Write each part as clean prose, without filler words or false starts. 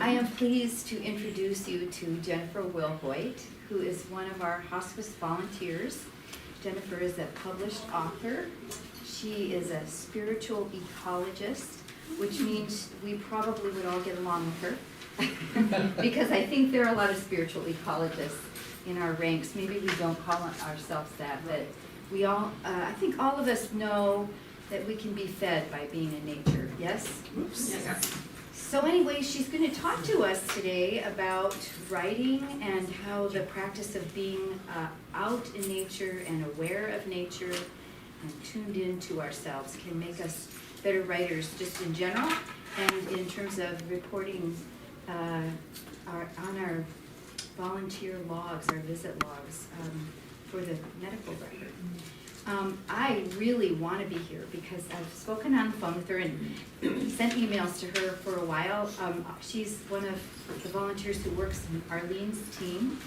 I am pleased to introduce you to Jennifer Wilhoit, who is one of our hospice volunteers. Jennifer is a published author. She is a spiritual ecologist, which means we probably would all get along with her. Because I think there are a lot of spiritual ecologists in our ranks. Maybe we don't call ourselves that, but we all, I think all of us know that we can be fed by being in nature. Yes? Oops. Yes. So anyway, she's going to talk to us today about writing and how the practice of being out in nature and aware of nature and tuned into ourselves can make us better writers just in general and in terms of reporting on our volunteer logs, our visit logs for the medical record. I really want to be here because I've spoken on the phone with her and sent emails to her for a while. She's one of the volunteers who works in Arlene's team.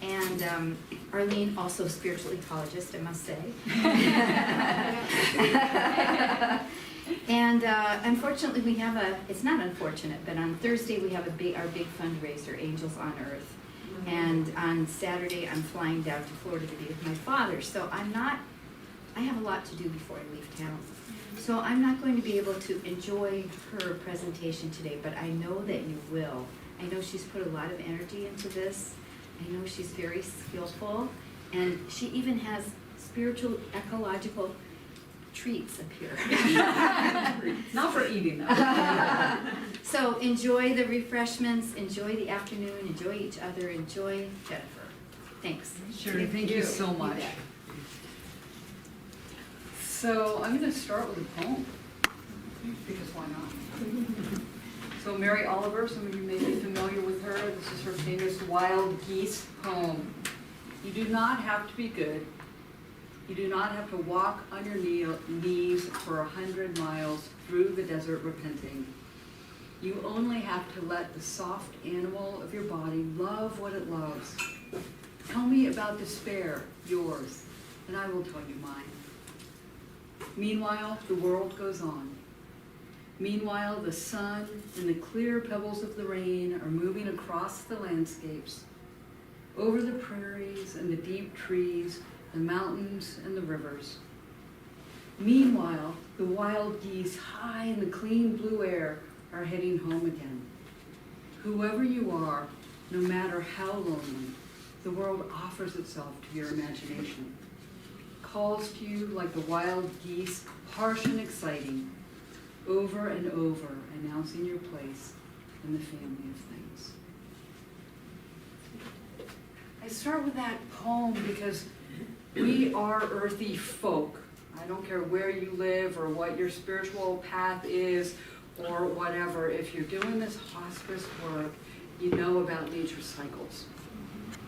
And Arlene, also a spiritual ecologist, I must say. And unfortunately, we have it's not unfortunate, but on Thursday we have our big fundraiser, Angels on Earth. And on Saturday, I'm flying down to Florida to be with my father. So I have a lot to do before I leave town. So I'm not going to be able to enjoy her presentation today, but I know that you will. I know she's put a lot of energy into this. I know she's very skillful, and she even has spiritual, ecological treats up here. Not for eating, though. So enjoy the refreshments, enjoy the afternoon, enjoy each other, enjoy Jennifer. Thanks. Sure, thank you so much. So I'm going to start with a poem, because why not? So Mary Oliver, some of you may be familiar with her. This is her famous Wild Geese poem. You do not have to be good. You do not have to walk on your knees for 100 miles through the desert repenting. You only have to let the soft animal of your body love what it loves. Tell me about despair, yours, and I will tell you mine. Meanwhile, the world goes on. Meanwhile, the sun and the clear pebbles of the rain are moving across the landscapes, over the prairies and the deep trees, the mountains and the rivers. Meanwhile, the wild geese high in the clean blue air are heading home again. Whoever you are, no matter how lonely, the world offers itself to your imagination. Calls to you like the wild geese, harsh and exciting, over and over, announcing your place in the family of things. I start with that poem because we are earthy folk. I don't care where you live or what your spiritual path is or whatever. If you're doing this hospice work, you know about nature cycles.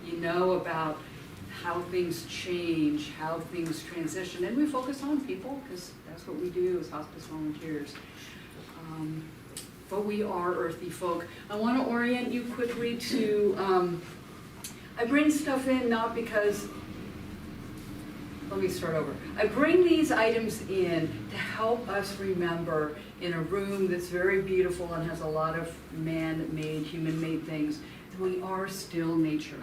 You know about how things change, how things transition, and we focus on people because that's what we do as hospice volunteers. But we are earthy folk. I want to orient you quickly to, I bring stuff in not because, let me start over. I bring these items in to help us remember in a room that's very beautiful and has a lot of man-made, human-made things, that we are still nature.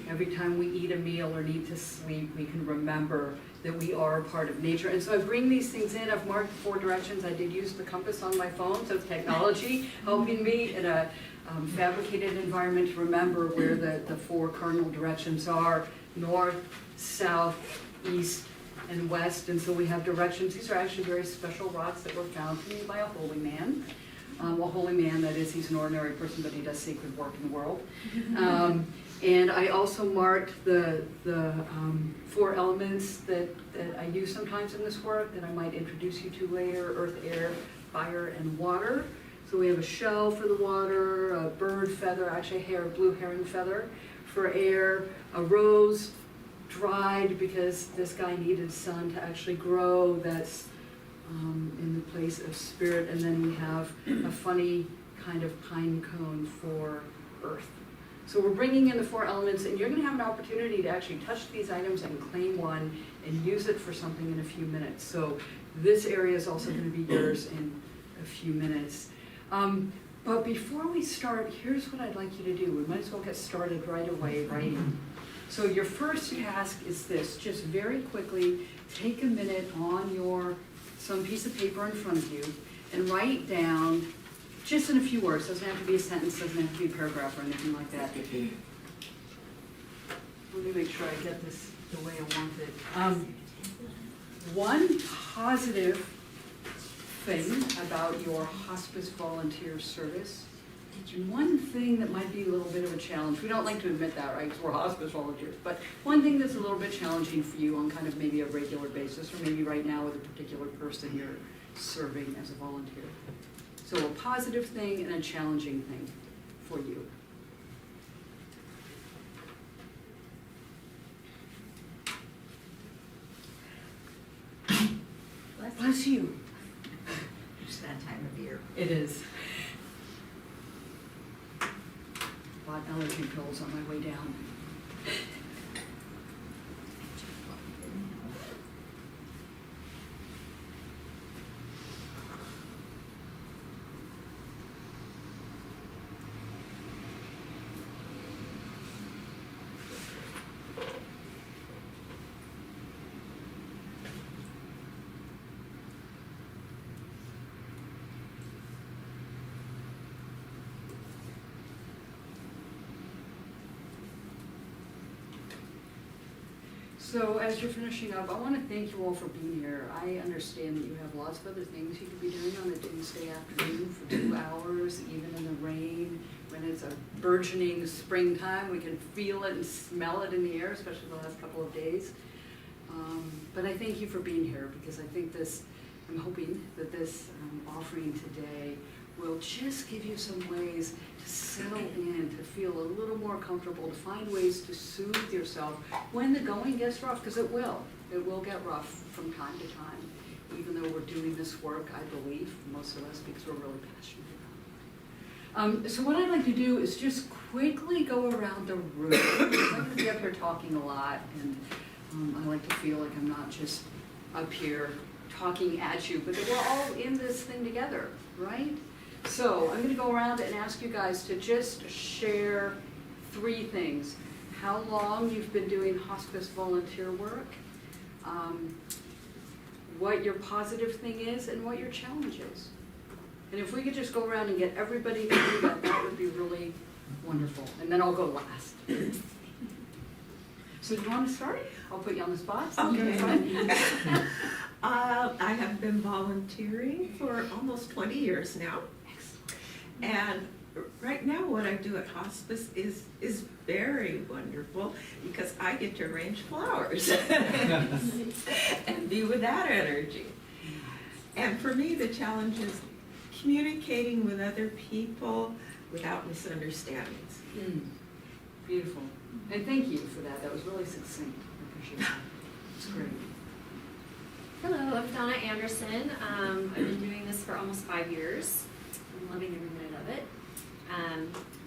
Every time we eat a meal or need to sleep, we can remember that we are a part of nature. And so I bring these things in. I've marked 4 directions. I did use the compass on my phone, so technology helping me in a fabricated environment to remember where the 4 cardinal directions are: north, south, east, and west. And so we have directions. These are actually very special rocks that were found to me by a holy man. A holy man, that is, he's an ordinary person, but he does sacred work in the world. And I also marked the 4 elements that I use sometimes in this work that I might introduce you to later: earth, air, fire, and water. So we have a shell for the water, a bird feather, actually a blue heron feather for air, a rose dried because this guy needed sun to actually grow. That's in the place of spirit. And then we have a funny kind of pine cone for earth. So we're bringing in the 4 elements, and you're going to have an opportunity to actually touch these items and claim one and use it for something in a few minutes. So this area is also going to be yours in a few minutes. But before we start, here's what I'd like you to do. We might as well get started right away writing. So your first task is this, just very quickly take a minute on some piece of paper in front of you and write down, just in a few words, doesn't have to be a sentence, doesn't have to be a paragraph or anything like that. Let me make sure I get this the way I want it. One positive thing about your hospice volunteer service, one thing that might be a little bit of a challenge. We don't like to admit that, right, because we're hospice volunteers, but one thing that's a little bit challenging for you on kind of maybe a regular basis, or maybe right now with a particular person you're serving as a volunteer. So a positive thing and a challenging thing for you. Bless you. It's that time of year. It is. Bought allergy pills on my way down. So as you're finishing up, I want to thank you all for being here. I understand that you have lots of other things you could be doing on a Tuesday afternoon for 2 hours, even in the rain. When it's a burgeoning springtime, we can feel it and smell it in the air, especially the last couple of days. But I thank you for being here because I think I'm hoping that this offering today will just give you some ways to settle in, to feel a little more comfortable, to find ways to soothe yourself when the going gets rough, because it will. It will get rough from time to time, even though we're doing this work, I believe, most of us, because we're really passionate about it. So what I'd like to do is just quickly go around the room. I'm going to be up here talking a lot, and I like to feel like I'm not just up here talking at you, but that we're all in this thing together, right? So I'm going to go around and ask you guys to just share 3 things. How long you've been doing hospice volunteer work, what your positive thing is, and what your challenge is. And if we could just go around and get everybody to do that, that would be really wonderful. And then I'll go last. So do you want to start? I'll put you on the spot. Okay. I have been volunteering for almost 20 years now. And right now what I do at hospice is very wonderful because I get to arrange flowers and be with that energy. And for me, the challenge is communicating with other people without misunderstandings. Beautiful. And thank you for that. That was really succinct. I appreciate that. It's great. Hello, I'm Donna Anderson. I've been doing this for almost 5 years. I'm loving every minute of it.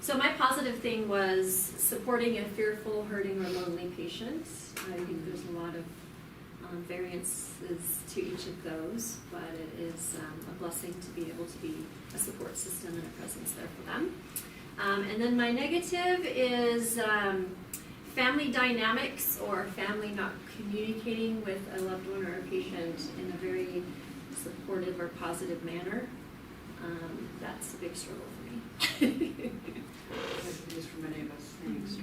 So my positive thing was supporting a fearful, hurting, or lonely patient. I think there's a lot of variances to each of those, but it is a blessing to be able to be a support system and a presence there for them. And then my negative is family dynamics or family not communicating with a loved one or a patient in a very supportive or positive manner. That's a big struggle for me. It is for many of us. Thanks.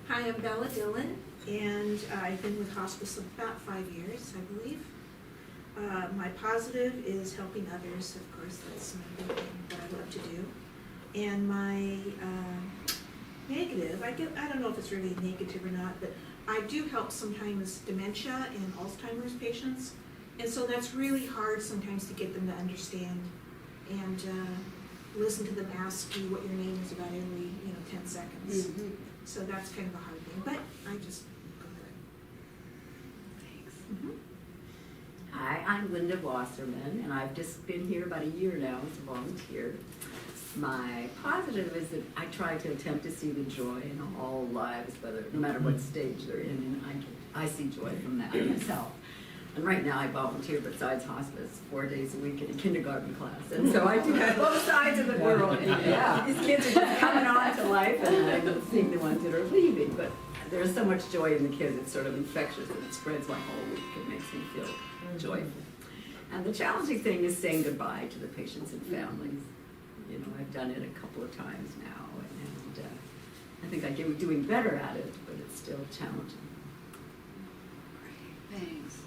Hi, I'm Bella Dillon, and I've been with hospice about 5 years, I believe. My positive is helping others, of course, that's my big thing that I love to do. And my negative, I don't know if it's really negative or not, but I do help sometimes dementia and Alzheimer's patients. And so that's really hard sometimes to get them to understand and listen to them ask you what your name is about every 10 seconds. Mm-hmm. So that's kind of a hard thing, but I just go through it. Thanks. Mm-hmm. Hi, I'm Linda Wasserman, and I've just been here about a year now as a volunteer. My positive is that I try to attempt to see the joy in all lives, no matter what stage they're in, and I see joy from that myself. And right now I volunteer besides hospice 4 days a week in a kindergarten class. And so I do have both sides of the world. And these kids are just coming on to life and I'm seeing the ones that are leaving. But there's so much joy in the kids. It's sort of infectious and it spreads my whole week. It makes me feel joyful. And the challenging thing is saying goodbye to the patients and families. You know, I've done it a couple of times now. And I think I'm doing better at it, but it's still challenging. Thanks.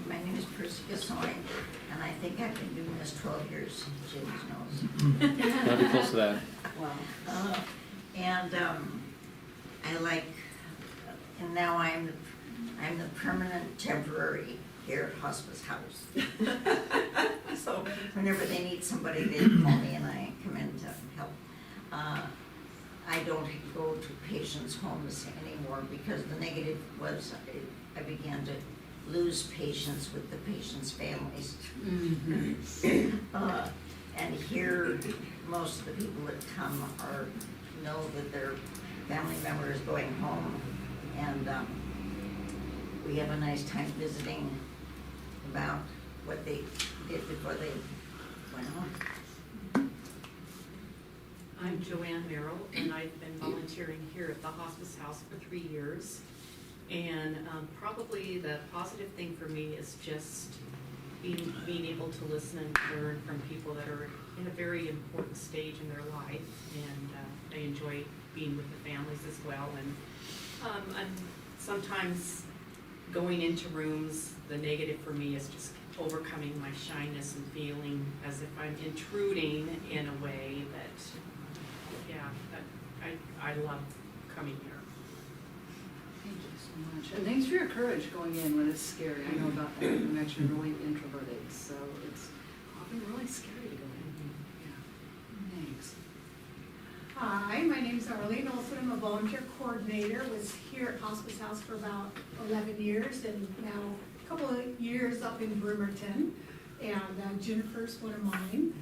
My name is Percy Gassoy, and I think I've been doing this 12 years, James knows. I'll be close to that. Wow. And I like, and now I'm the permanent temporary here at Hospice House. So whenever they need somebody, they call me and I come in to help. I don't go to patients' homes anymore because the negative was I began to lose patience with the patients' families. And here, most of the people that come know that their family member is going home, and we have a nice time visiting about what they did before they went home. I'm Joanne Merrill, and I've been volunteering here at the Hospice House for 3 years. And probably the positive thing for me is just being able to listen and learn from people that are in a very important stage in their life. And I enjoy being with the families as well. And I'm sometimes going into rooms, the negative for me is just overcoming my shyness and feeling as if I'm intruding in a way that, I love coming here. Thank you so much. And thanks for your courage going in when it's scary. I know about that. I'm actually really introverted, so it's often really scary to go in. Yeah. Thanks. Hi, my name is Arlene Olson. I'm a volunteer coordinator. Was here at Hospice House for about 11 years and now a couple of years up in Bremerton. And Jennifer's one of mine.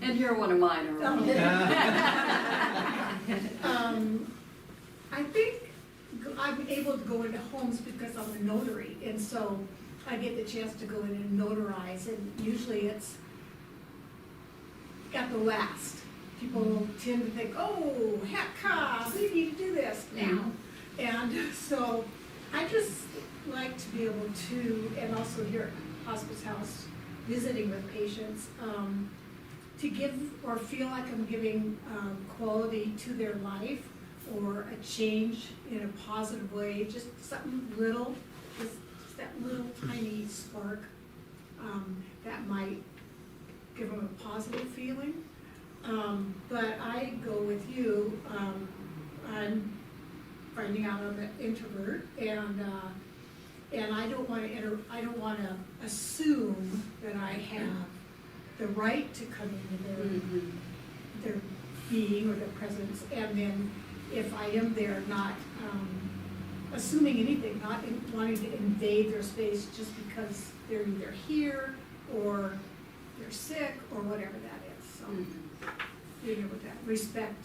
And you're one of mine, already. I think I'm able to go into homes because I'm a notary, and so I get the chance to go in and notarize, and usually it's at the last. People tend to think, oh, heck, we need to do this now. And so I just like to be able to, and also here at Hospice House, visiting with patients, to give or feel like I'm giving quality to their life or a change in a positive way, just something little, just that little tiny spark that might give them a positive feeling. But I go with you. I'm finding out I'm an introvert, and I don't want to assume that I have the right to come into their being or their presence, and then if I am there, not assuming anything, not wanting to invade their space just because they're either here or they're sick or whatever that is. So being able to respect.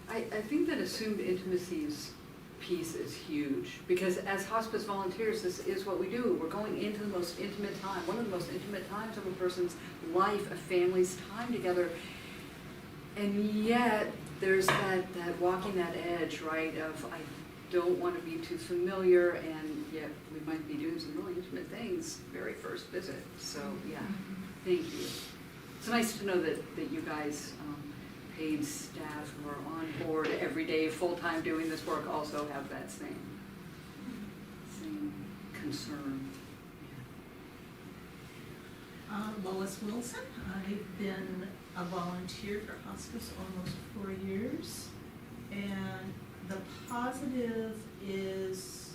I think that assumed intimacies piece is huge, because as hospice volunteers, this is what we do. We're going into the most intimate time, one of the most intimate times of a person's life, a family's time together. And yet, there's that walking that edge, right, of I don't want to be too familiar, and yet we might be doing some really intimate things very first visit. So, yeah, thank you. It's nice to know that you guys, paid staff who are on board every day, full-time doing this work, also have that same concern. Lois Wilson. I've been a volunteer for hospice almost 4 years, and the positive is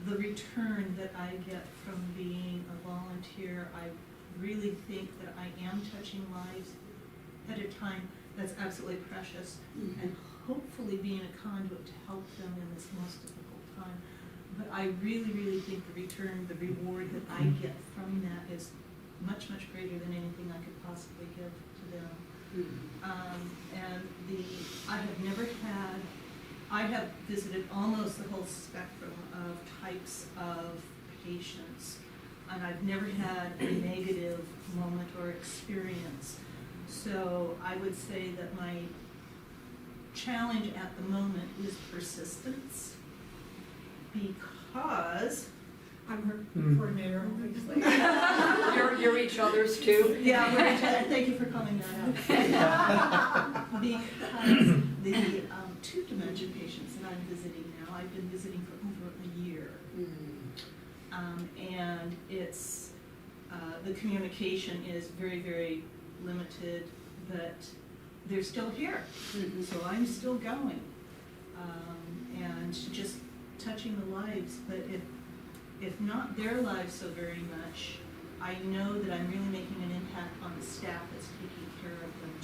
the return that I get from being a volunteer. I really think that I am touching lives at a time that's absolutely precious, and hopefully being a conduit to help them in this most difficult time. But I really, really think the return, the reward that I get from that is much, much greater than anything I could possibly give to them. And I have never had I have visited almost the whole spectrum of types of patients, and I've never had a negative moment or experience. So I would say that my challenge at the moment is persistence, because I'm her coordinator, obviously. You're each other's too? yeah, thank you for calling that out. Because the two dementia patients that I'm visiting now, I've been visiting for over a year. And it's, the communication is very, very limited, but they're still here. So I'm still going. And just touching the lives, but if not their lives so very much, I know that I'm really making an impact on the staff that's taking care of them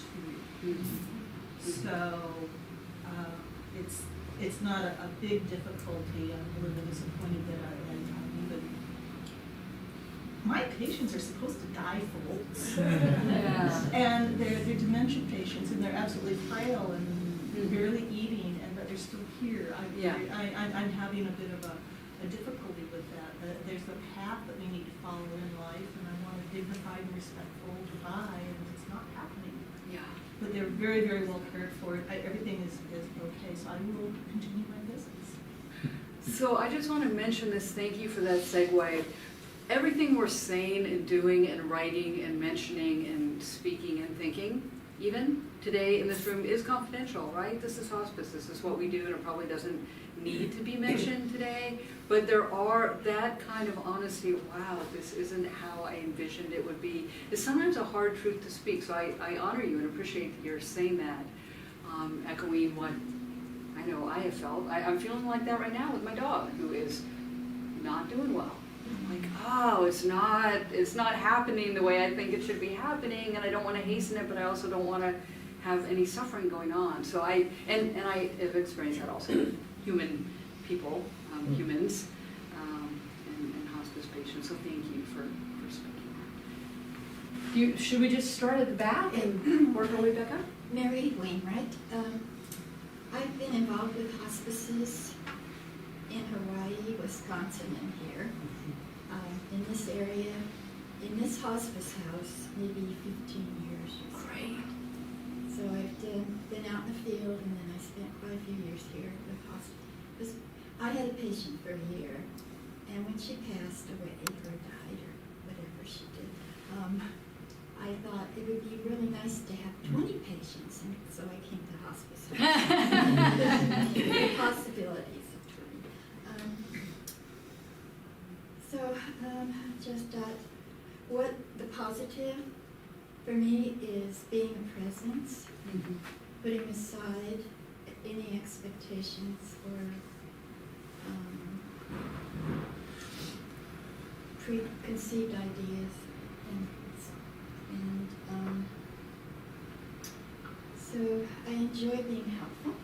too. So it's not a big difficulty. I'm a little disappointed that I'm even. My patients are supposed to die for olds. And they're dementia patients, and they're absolutely frail and barely eating, but they're still here. I'm having a bit of a difficulty with that. There's a path that we need to follow in life, and I want a dignified and respectful goodbye, and it's not happening. Yeah. But they're very, very well cared for. Everything is okay, so I will continue my visits. So I just want to mention this, thank you for that segue. Everything we're saying and doing and writing and mentioning and speaking and thinking, even today in this room, is confidential, right? This is hospice, this is what we do, and it probably doesn't need to be mentioned today, but there are that kind of honesty, wow, this isn't how I envisioned it would be, is sometimes a hard truth to speak, so I honor you and appreciate that you're saying that, echoing what I know I have felt. I'm feeling like that right now with my dog, who is not doing well. I'm like, oh, it's not happening the way I think it should be happening, and I don't want to hasten it, but I also don't want to have any suffering going on. So I have experienced that also with human people, humans, and hospice patients. So thank you for speaking that. Should we just start at the back and work our way back up? Mary Wainwright. I've been involved with hospices in Hawaii, Wisconsin, and here. In this area, in this hospice house, maybe 15 years or so. Great. So I've been out in the field, and then I spent quite a few years here with hospice. I had a patient for a year, and when she passed away or died or whatever she did, I thought it would be really nice to have 20 patients, and so I came to hospice. The possibilities of 20. Just what the positive for me is being a presence, putting aside any expectations or preconceived ideas, and so I enjoy being helpful,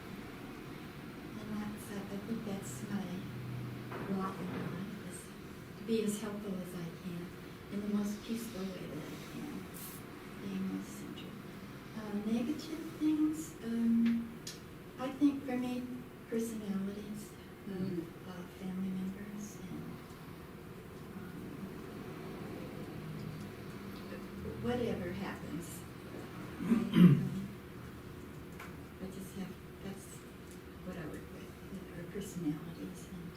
and I think that's my lot in life, is to be as helpful as I can in the most peaceful way that I can, being most centered. Negative things, I think for me, personalities of family members, and whatever happens, I just have, that's what I work with, our personalities, and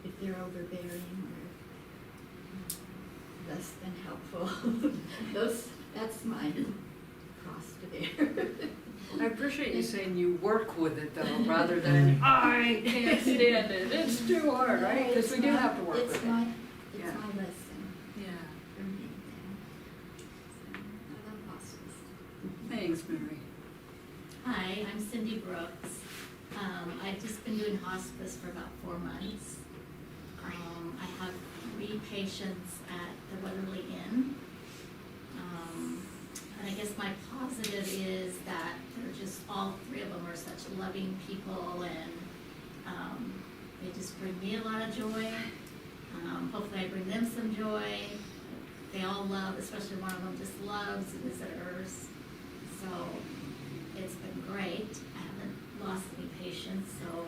if they're overbearing or less than helpful, that's my cross to bear. I appreciate you saying you work with it though, rather than I can't stand it. It's too hard, right? Because we do have to work with it. It's my lesson Yeah. for me. So, I love hospice. Thanks, Mary. Hi, I'm Cindy Brooks. I've just been doing hospice for about 4 months. I have 3 patients at the Weatherly Inn. And I guess my positive is that they're just, all 3 of them are such loving people, and they just bring me a lot of joy. Hopefully I bring them some joy. They all love, especially one of them just loves visitors. So it's been great. I haven't lost any patients, so,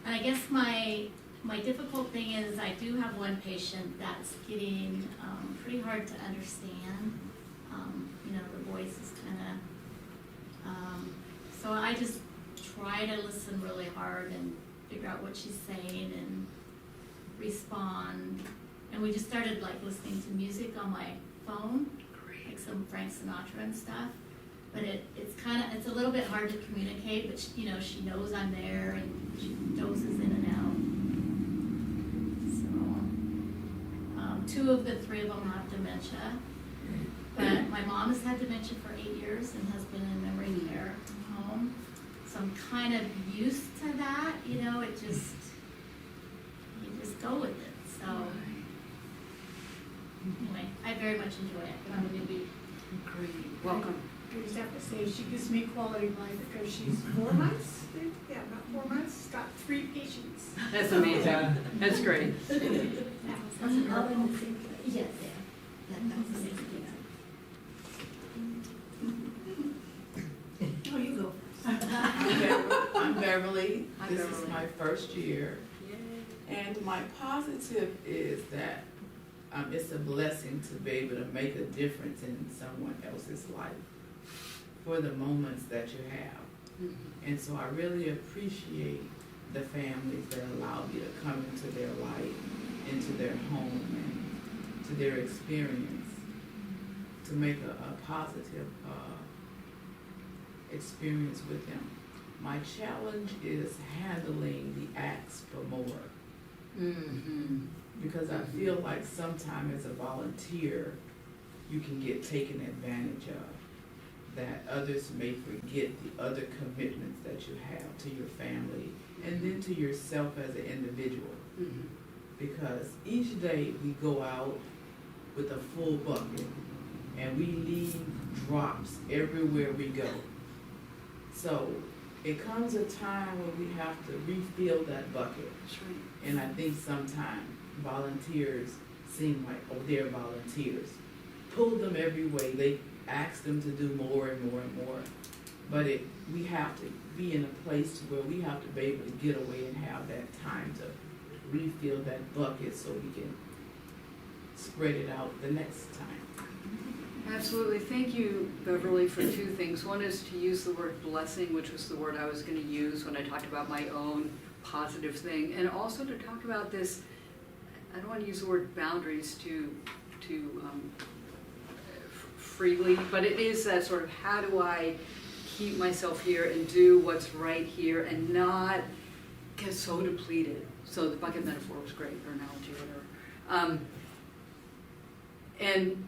and I guess my difficult thing is I do have one patient that's getting, pretty hard to understand. You know, the voice is kinda, so I just try to listen really hard and figure out what she's saying and respond. And we just started like listening to music on my phone, like some Frank Sinatra and stuff. But it's a little bit hard to communicate, but she knows I'm there and she dozes in and out. So, 2 of the 3 of them have dementia. But my mom has had dementia for 8 years and has been in memory care home. So I'm kind of used to that, you just go with it. So anyway, I very much enjoy it, but I'm a newbie. Great. Welcome. I just have to say, she gives me quality of life because she's 4 months, yeah, about 4 months, she's got 3 patients. That's amazing. That's great. That's all in the same place. Yes, yeah. That's the same place. Oh, you go. I'm Beverly. Hi, This Beverly. is my first year. And my positive is that it's a blessing to be able to make a difference in someone else's life for the moments that you have. And so I really appreciate the families that allow me to come into their life, into their home, and to their experience, to make a positive experience with them. My challenge is handling the asks for more. Mm-hmm. Because I feel like sometimes as a volunteer, you can get taken advantage of, that others may forget the other commitments that you have to your family and then to yourself as an individual. Mm-hmm. Because each day we go out with a full bucket and we leave drops everywhere we go. So it comes a time when we have to refill that bucket. That's right. And I think sometimes volunteers seem like, oh, they're volunteers. Pull them every way. They ask them to do more and more and more. But we have to be in a place where we have to be able to get away and have that time to refill that bucket so we can spread it out the next time. Absolutely. Thank you, Beverly, for 2 things. One is to use the word blessing, which was the word I was going to use when I talked about my own positive thing, and also to talk about this, I don't want to use the word boundaries too freely, but it is that sort of how do I keep myself here and do what's right here and not get so depleted. So the bucket metaphor was great, or analogy, or whatever. And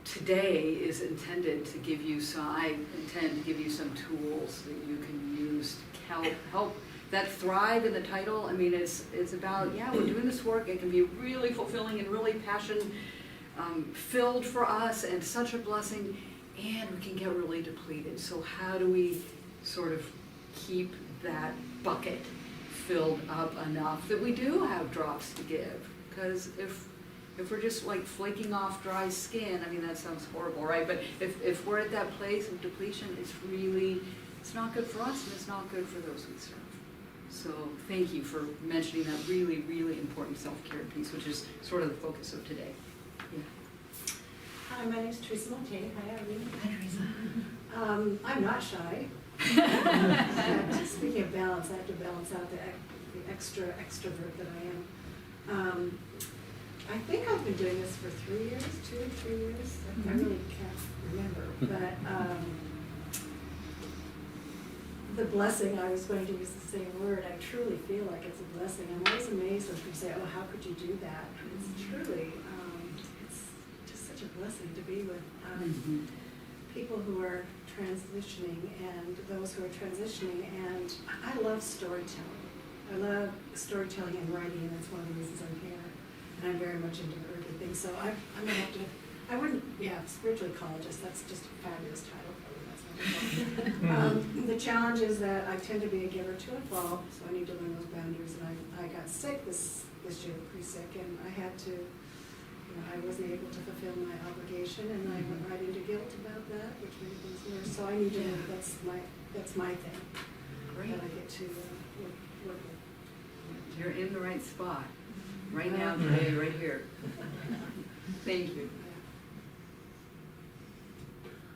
today is intended to give you I intend to give you some tools that you can use to help that thrive in the title. I mean, it's about, yeah, we're doing this work. It can be really fulfilling and really passion filled for us and such a blessing, and we can get really depleted. So how do we sort of keep that bucket filled up enough that we do have drops to give? Because if we're just like flaking off dry skin, I mean, that sounds horrible, right? But if we're at that place of depletion, it's not good for us and it's not good for those we serve. So thank you for mentioning that really, really important self-care piece, which is sort of the focus of today. Yeah. Hi, my name's Teresa Montague. Hi, Irene. Hi, Teresa. I'm not shy. Speaking of balance, I have to balance out the extra extrovert that I am. I think I've been doing this for 3 years, 2 or 3 years. I really can't remember, but the blessing, I was going to use the same word. I truly feel like it's a blessing. I'm always amazed when people say, "Oh, how could you do that?" It's truly, it's just such a blessing to be with people who are transitioning and those who are transitioning. And I love storytelling. I love storytelling and writing, and that's one of the reasons I'm here. And I'm very much into the earthy things. So I'm gonna have to, I wouldn't, spiritual ecologist, that's just a fabulous title. The challenge is that I tend to be a giver to a fault, so I need to learn those boundaries. And I got sick this year, pretty sick, and I had to, I wasn't able to fulfill my obligation, and I went right into guilt about that, which made things worse. So I need to learn, that's my that's my thing, Great. that I get to work with. You're in the right spot, right now, today, right here. Thank you.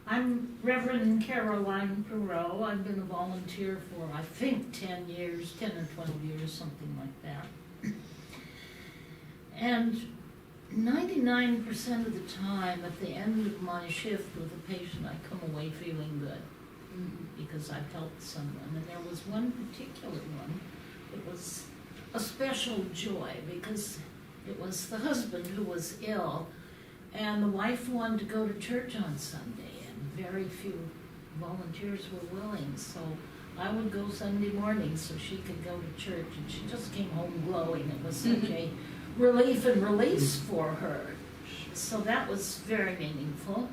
I'm Reverend Caroline Perot. I've been a volunteer for, I think, 10 years, 10 or 12 years, something like that. And 99% of the time, at the end of my shift with a patient, I come away feeling good because I've helped someone. And there was one particular one that was a special joy because it was the husband who was ill, and the wife wanted to go to church on Sunday, and very few volunteers were willing. So I would go Sunday morning so she could go to church, and she just came home glowing. It was such a relief and release for her. So that was very meaningful.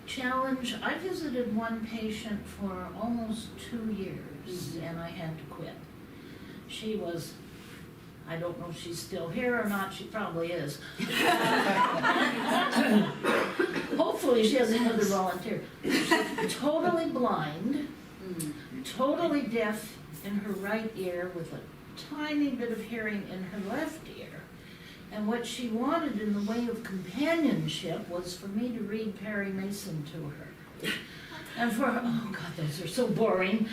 Challenge, I visited one patient for almost 2 years, and I had to quit. She was, I don't know if she's still here or not, she probably is. Hopefully she has another volunteer. She's totally blind, totally deaf in her right ear with a tiny bit of hearing in her left ear. And what she wanted in the way of companionship was for me to read Perry Mason to her. And for her, oh God, those are so boring.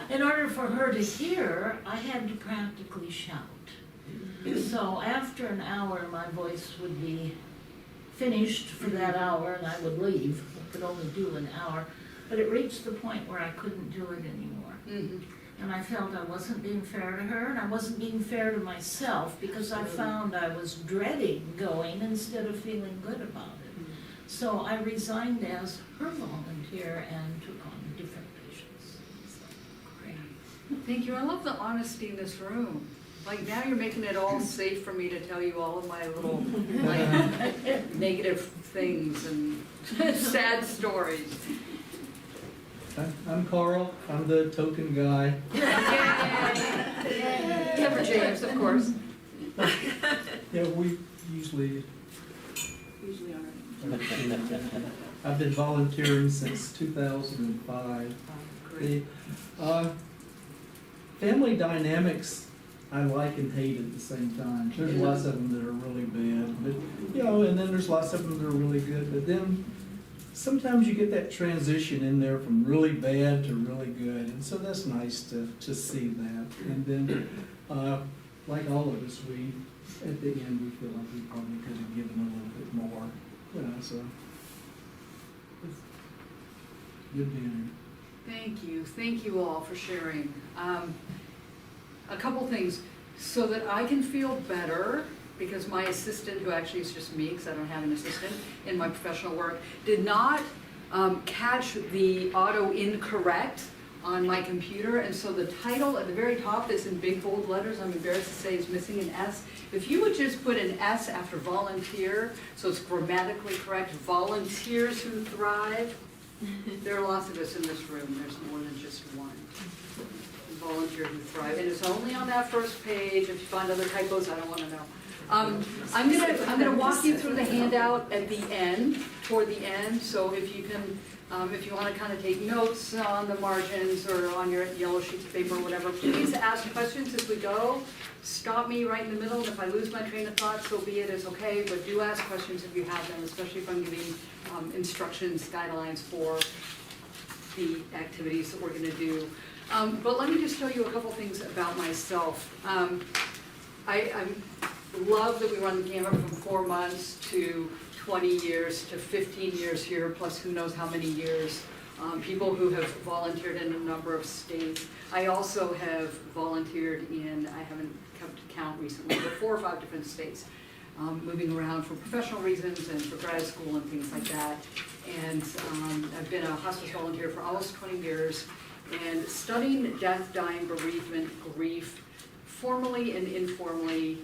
In order for her to hear, I had to practically shout. So after an hour, my voice would be finished for that hour, and I would leave. I could only do an hour. But it reached the point where I couldn't do it anymore. And I felt I wasn't being fair to her, and I wasn't being fair to myself, because I found I was dreading going instead of feeling good about it. So I resigned as her volunteer and took on different patients. So, Great. Thank you. I love the honesty in this room. Like, now you're making it all safe for me to tell you all of my little like negative things and sad stories. I'm Carl. I'm the token guy. Except for James, of course. Yeah, we usually are. I've been volunteering since 2005. Great. Family dynamics I like and hate at the same time. There's lots of them that are really bad, but and then there's lots of them that are really good. But then sometimes you get that transition in there from really bad to really good, and so that's nice to see that. And then, like all of us, we at the end we feel like we probably could have given a little bit more, So it's good dinner. Thank you all for sharing. A couple things, so that I can feel better, because my assistant, who actually is just me, because I don't have an assistant in my professional work, did not catch the auto incorrect on my computer, and so the title at the very top is in big bold letters, I'm embarrassed to say, is missing an S. If you would just put an S after volunteer, so it's grammatically correct, volunteers who thrive, there are lots of us in this room, there's more than just one. Volunteer who thrive, and it's only on that first page. If you find other typos, I don't want to know. I'm gonna walk you through the handout at the end, toward the end. So if you can, if you want to kind of take notes on the margins or on your yellow sheets of paper or whatever, please ask questions as we go. Stop me right in the middle, and if I lose my train of thought, so be it. It's okay. But do ask questions if you have them, especially if I'm giving instructions, guidelines for the activities that we're going to do. But let me just tell you a couple things about myself. I love that we run the gamut from 4 months to 20 years to 15 years here, plus who knows how many years. People who have volunteered in a number of states. I also have volunteered in, I haven't kept count recently, but 4 or 5 different states. Moving around for professional reasons and for grad school and things like that. And I've been a hospice volunteer for almost 20 years. And studying death, dying, bereavement, grief, formally and informally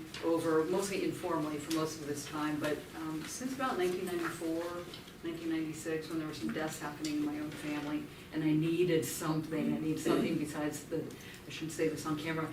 mostly informally for most of this time, but since about 1994, 1996, when there were some deaths happening in my own family, and I needed something besides I shouldn't say this on camera,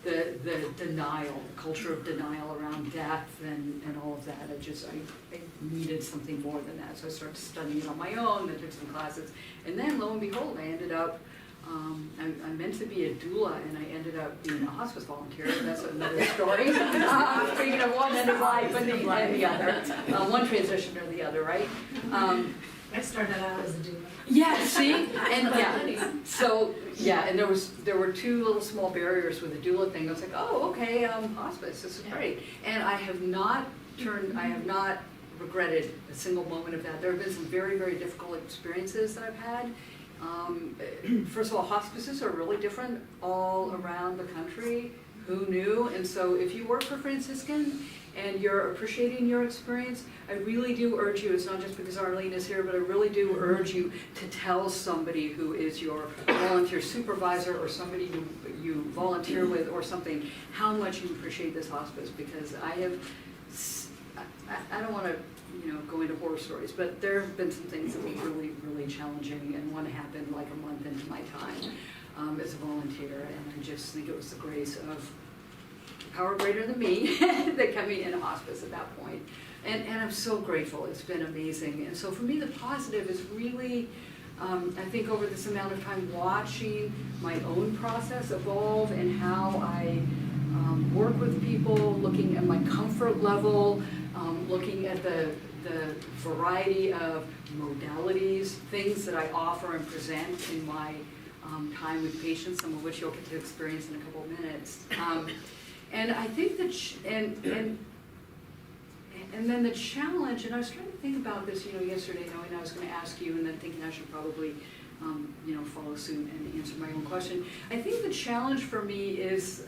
the denial, the culture of denial around death and all of that. I needed something more than that. So I started studying it on my own, I took some classes. And then lo and behold, I ended up, I meant to be a doula and I ended up being a hospice volunteer. That's another story. Speaking of one end of life and the other. One transition or the other, right? I started out as a doula. Yeah, see? And yeah, so, yeah, and there were two little small barriers with the doula thing. I was like, oh, okay, hospice, this is great. And I have not regretted a single moment of that. There have been some very, very difficult experiences that I've had. First of all, hospices are really different all around the country. Who knew? And so if you work for Franciscan and you're appreciating your experience, I really do urge you, it's not just because Arlene is here, but I really do urge you to tell somebody who is your volunteer supervisor or somebody who you volunteer with or something, how much you appreciate this hospice, because I don't want to go into horror stories, but there have been some things that were really, really challenging, and one happened like a month into my time as a volunteer, and I just think it was the grace of power greater than me that kept me in a hospice at that point. And I'm so grateful. It's been amazing. And so for me, the positive is really, I think over this amount of time, watching my own process evolve and how I work with people, looking at my comfort level, looking at the variety of modalities, things that I offer and present in my time with patients, some of which you'll get to experience in a couple of minutes. And I think that, and then the challenge, and I was trying to think about this, yesterday, knowing I was going to ask you, and then thinking I should probably, follow suit and answer my own question. I think the challenge for me is,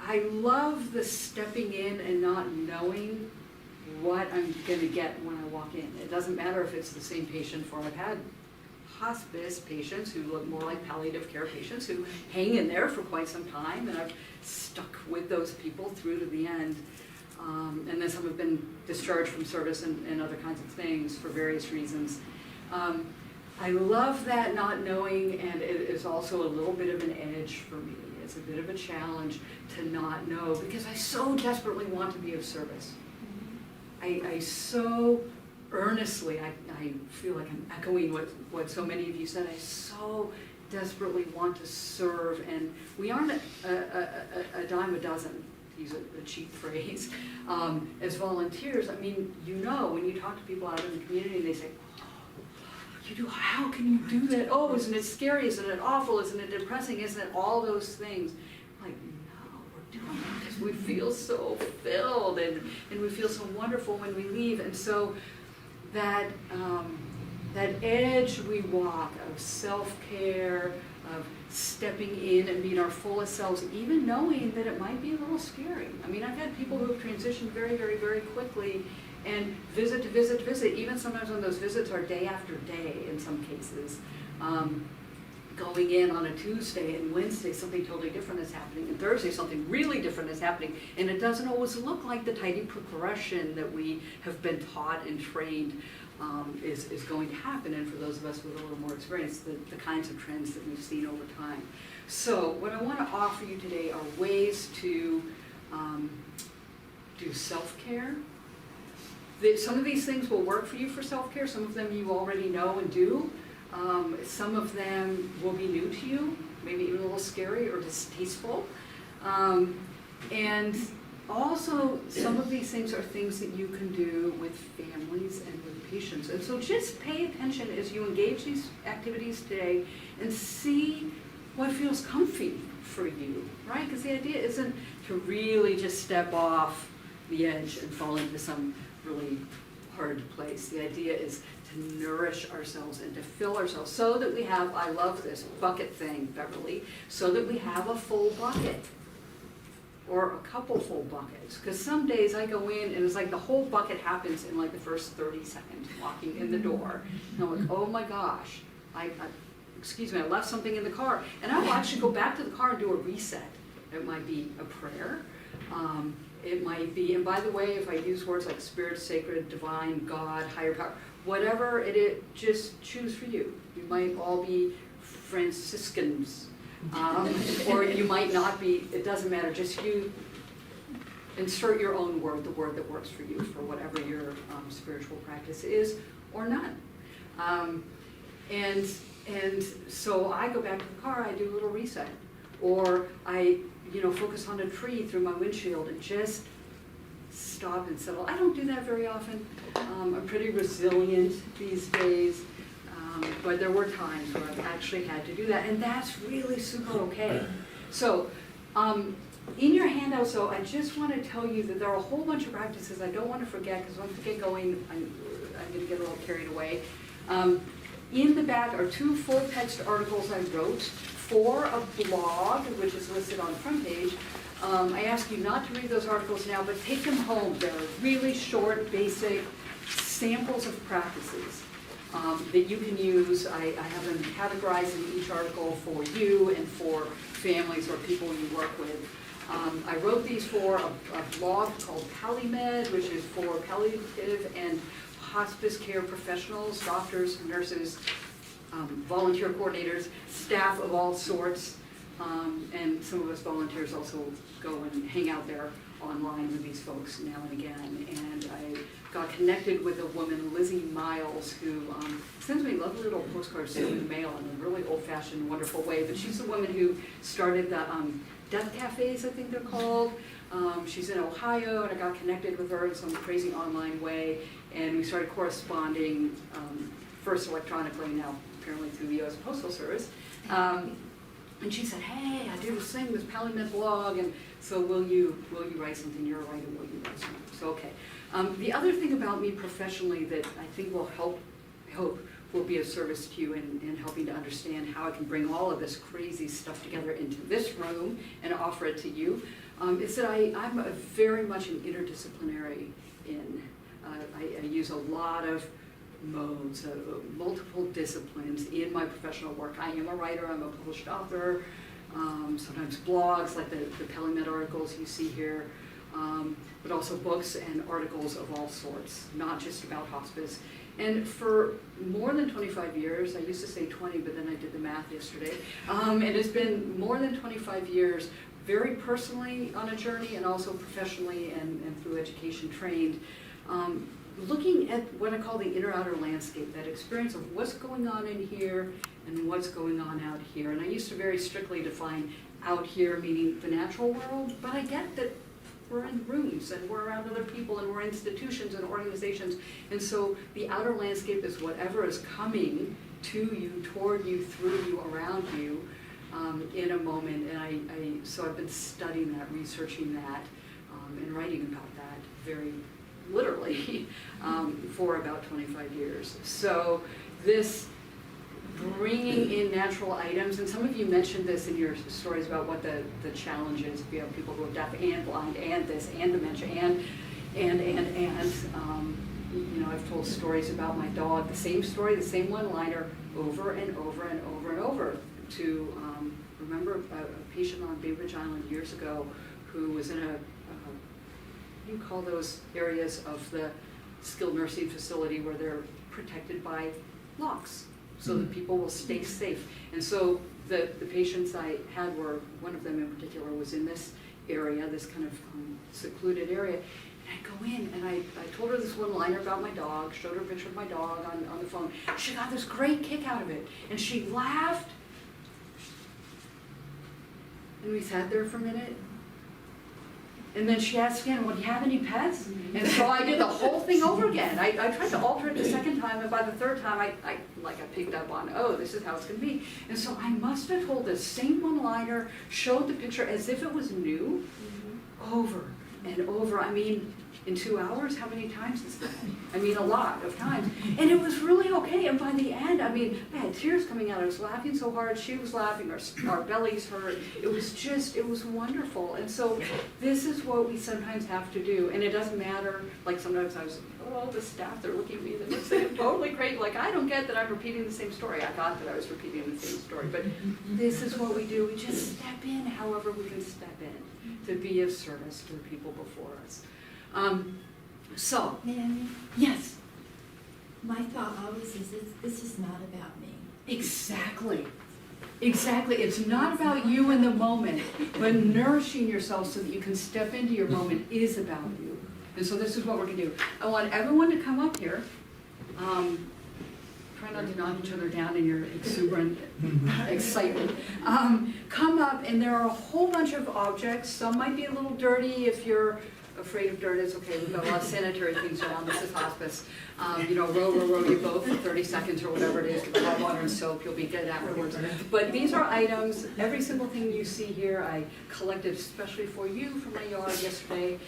I love the stepping in and not knowing what I'm going to get when I walk in. It doesn't matter if it's the same patient, for I've had hospice patients who look more like palliative care patients who hang in there for quite some time, and I've stuck with those people through to the end. And then some have been discharged from service and other kinds of things for various reasons. I love that not knowing, and it is also a little bit of an edge for me. It's a bit of a challenge to not know, because I so desperately want to be of service. I so earnestly, I feel like I'm echoing what so many of you said, I so desperately want to serve, and we aren't a dime a dozen, to use a cheap phrase, as volunteers. I mean, when you talk to people out in the community, they say, how can you do that? Oh, isn't it scary? Isn't it awful? Isn't it depressing? Isn't it all those things? I'm like, no, we're doing it because we feel so filled and we feel so wonderful when we leave. And so that edge we walk of self-care, of stepping in and being our fullest selves, even knowing that it might be a little scary. I mean, I've had people who have transitioned very, very, very quickly, and visit to visit to visit, even sometimes when those visits are day after day in some cases. Going in on a Tuesday and Wednesday, something totally different is happening, and Thursday, something really different is happening, and it doesn't always look like the tidy progression that we have been taught and trained is going to happen, and for those of us with a little more experience, the kinds of trends that we've seen over time. So what I want to offer you today are ways to do self-care. Some of these things will work for you for self-care. Some of them you already know and do. Some of them will be new to you, maybe even a little scary or distasteful. And also, some of these things are things that you can do with families and with patients. And so just pay attention as you engage these activities today and see what feels comfy for you, right? Because the idea isn't to really just step off the edge and fall into some really hard place. The idea is to nourish ourselves and to fill ourselves so that we have, I love this bucket thing, Beverly, so that we have a full bucket or a couple full buckets. Because some days I go in and it's like the whole bucket happens in like the first 30 seconds walking in the door. And I'm like, oh my gosh, excuse me, I left something in the car. And I will actually go back to the car and do a reset. It might be a prayer. It might be, and by the way, if I use words like spirit, sacred, divine, God, higher power, whatever it is, just choose for you. You might all be Franciscans, Or you might not be, it doesn't matter, just you insert your own word, the word that works for you, for whatever your spiritual practice is, or none. And so I go back to the car, I do a little reset. Or I, focus on a tree through my windshield and just stop and settle. I don't do that very often. I'm pretty resilient these days. But there were times where I've actually had to do that, and that's really super okay. So, in your handout, so I just want to tell you that there are a whole bunch of practices I don't want to forget, because once we get going, I'm going to get a little carried away. In the back are 2 full text articles I wrote for a blog, which is listed on the front page. I ask you not to read those articles now, but take them home. They're really short, basic samples of practices that you can use. I have them categorized in each article for you and for families or people you work with. I wrote these for a blog called PalliMed, which is for palliative and hospice care professionals, doctors, nurses, volunteer coordinators, staff of all sorts, and some of us volunteers also go and hang out there online with these folks now and again. And I got connected with a woman, Lizzie Miles, who sends me lovely little postcards in the mail in a really old-fashioned, wonderful way. But she's the woman who started the death cafes, I think they're called. She's in Ohio, and I got connected with her in some crazy online way, and we started corresponding, first electronically, now apparently through the U.S. Postal Service. And she said, hey, I do this thing, this PalliMed blog, and so will you write something? You're a writer, will you write something? So, okay. The other thing about me professionally that I think will help, I hope, will be of service to you in helping to understand how I can bring all of this crazy stuff together into this room and offer it to you, is that I'm very much an interdisciplinary in. I use a lot of modes, multiple disciplines in my professional work. I am a writer, I'm a published author, sometimes blogs like the PalliMed articles you see here, but also books and articles of all sorts, not just about hospice. And for more than 25 years, I used to say 20, but then I did the math yesterday, and it's been more than 25 years, very personally on a journey and also professionally and through education trained, looking at what I call the inner-outer landscape, that experience of what's going on in here and what's going on out here. And I used to very strictly define out here meaning the natural world, but I get that we're in rooms and we're around other people and we're institutions and organizations. And so the outer landscape is whatever is coming to you, toward you, through you, around you in a moment. And so I've been studying that, researching that, and writing about that very literally for about 25 years. So this bringing in natural items, and some of you mentioned this in your stories about what the challenge is if you have people who are deaf and blind and this and dementia and I've told stories about my dog, the same story, the same one-liner over and over and over and over to remember a patient on Bay Ridge Island years ago who was in what do you call those areas of the skilled nursing facility where they're protected by locks so that people will stay safe. And so the patients I had were, one of them in particular was in this area, this kind of secluded area. And I go in and I told her this one liner about my dog, showed her a picture of my dog on the phone. She got this great kick out of it. And she laughed. And we sat there for a minute. And then she asked again, well, do you have any pets? And so I did the whole thing over again. I tried to alter it the second time, and by the third time, I picked up on, oh, this is how it's going to be. And so I must have told the same one-liner, showed the picture as if it was new, over and over. I mean, in 2 hours, how many times is that? I mean, a lot of times. And it was really okay. And by the end, I mean, I had tears coming out. I was laughing so hard. She was laughing. Our bellies hurt. It was wonderful. And so this is what we sometimes have to do. And it doesn't matter. Like sometimes I was, oh, the staff, they're looking at me. They're saying totally great. Like, I don't get that I'm repeating the same story. I got that I was repeating the same story. But this is what we do. We just step in however we can step in to be of service to the people before us. Ma'am? Yes. My thought always is this is not about me. Exactly. Exactly, it's not about you in the moment, but nourishing yourself so that you can step into your moment is about you. And so this is what we're gonna do. I want everyone to come up here. Try not to knock each other down in your exuberant excitement. Come up, and there are a whole bunch of objects. Some might be a little dirty. If you're afraid of dirt, it's okay. We've got a lot of sanitary things around. This is hospice. Row your boat for 30 seconds or whatever it is. Get the hot water and soap. You'll be good afterwards. But these are items. Every single thing you see here, I collected especially for you from my yard yesterday.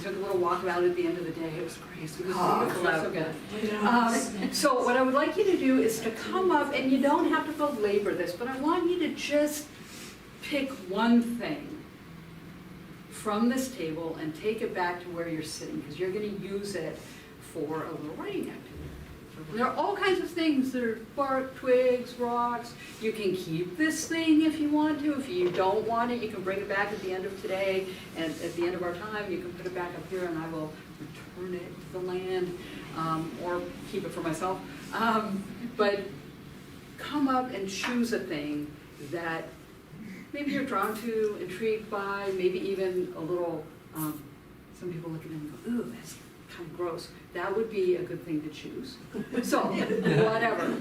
Took a little walk about at the end of the day. It was great. It was beautiful. So good. So what I would like you to do is to come up, and you don't have to belabor this, but I want you to just pick one thing from this table and take it back to where you're sitting, because you're going to use it for a little writing activity. There are all kinds of things. There are bark, twigs, rocks. You can keep this thing if you want to. If you don't want it, you can bring it back at the end of today, and at the end of our time, you can put it back up here, and I will return it to the land, or keep it for myself. But come up and choose a thing that maybe you're drawn to, intrigued by, maybe even a little, some people look at it and go, ooh, that's kind of gross. That would be a good thing to choose. So, whatever.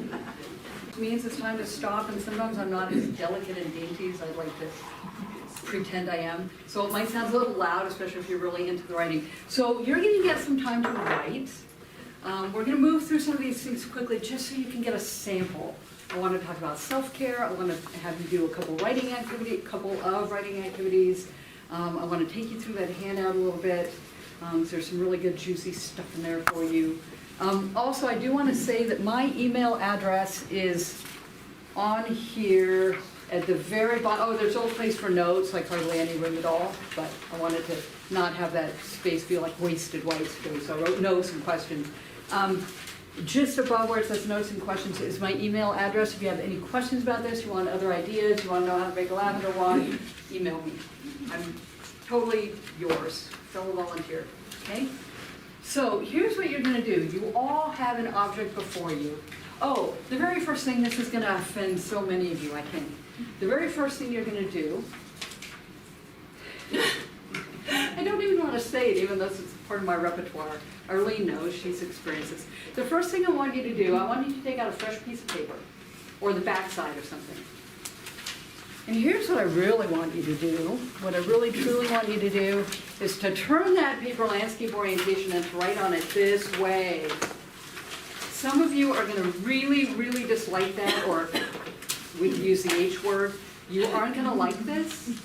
It means it's time to stop, and sometimes I'm not as delicate and dainty as I'd like to pretend I am. So it might sound a little loud, especially if you're really into the writing. So you're gonna get some time to write. We're gonna move through some of these things quickly just so you can get a sample. I want to talk about self-care. I want to have you do a couple of writing activities. I want to take you through that handout a little bit. There's some really good juicy stuff in there for you. Also, I do want to say that my email address is on here at the very bottom. Oh, there's a little place for notes, like hardly any room at all, but I wanted to not have that space feel like wasted white space. So I wrote notes and questions. Just above where it says notes and questions is my email address. If you have any questions about this, you want other ideas, you want to know how to make a lavender wand, email me. I'm totally yours, fellow volunteer, okay? So here's what you're going to do. You all have an object before you. Oh, the very first thing, this is going to offend so many of you, I think. The very first thing you're going to do, I don't even want to say it, even though it's part of my repertoire. Arlene knows, she's experienced this. The first thing I want you to do, I want you to take out a fresh piece of paper, or the backside of something. And here's what I really want you to do. What I really truly want you to do is to turn that paper landscape orientation and to write on it this way. Some of you are going to really, really dislike that, or we can use the H word. You aren't going to like this.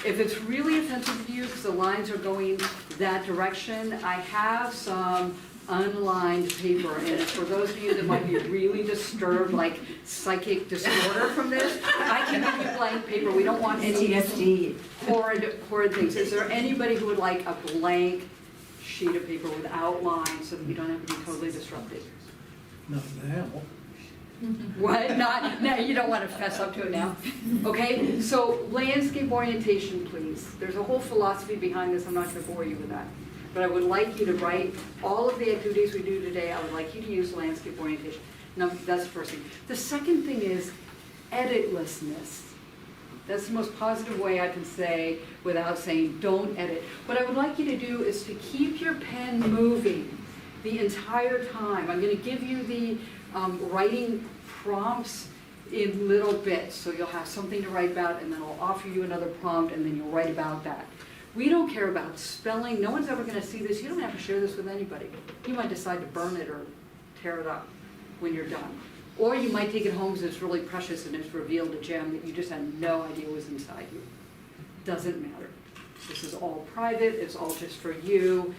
If it's really offensive to you because the lines are going that direction, I have some unlined paper, and it's for those of you that might be really disturbed, like psychic disorder from this. I can give you blank paper. We don't want any PTSD. horrid things. Is there anybody who would like a blank sheet of paper without lines so that you don't have to be totally disrupted? Not now. What? Not now? You don't want to fess up to it now? Okay, so landscape orientation, please. There's a whole philosophy behind this. I'm not going to bore you with that. But I would like you to write all of the activities we do today. I would like you to use landscape orientation. Now, that's the first thing. The second thing is editlessness. That's the most positive way I can say without saying don't edit. What I would like you to do is to keep your pen moving the entire time. I'm going to give you the writing prompts in little bits. So you'll have something to write about, and then I'll offer you another prompt, and then you'll write about that. We don't care about spelling. No one's ever going to see this. You don't have to share this with anybody. You might decide to burn it or tear it up when you're done. Or you might take it home because it's really precious and it's revealed a gem that you just had no idea was inside you. Doesn't matter. This is all private. It's all just for you.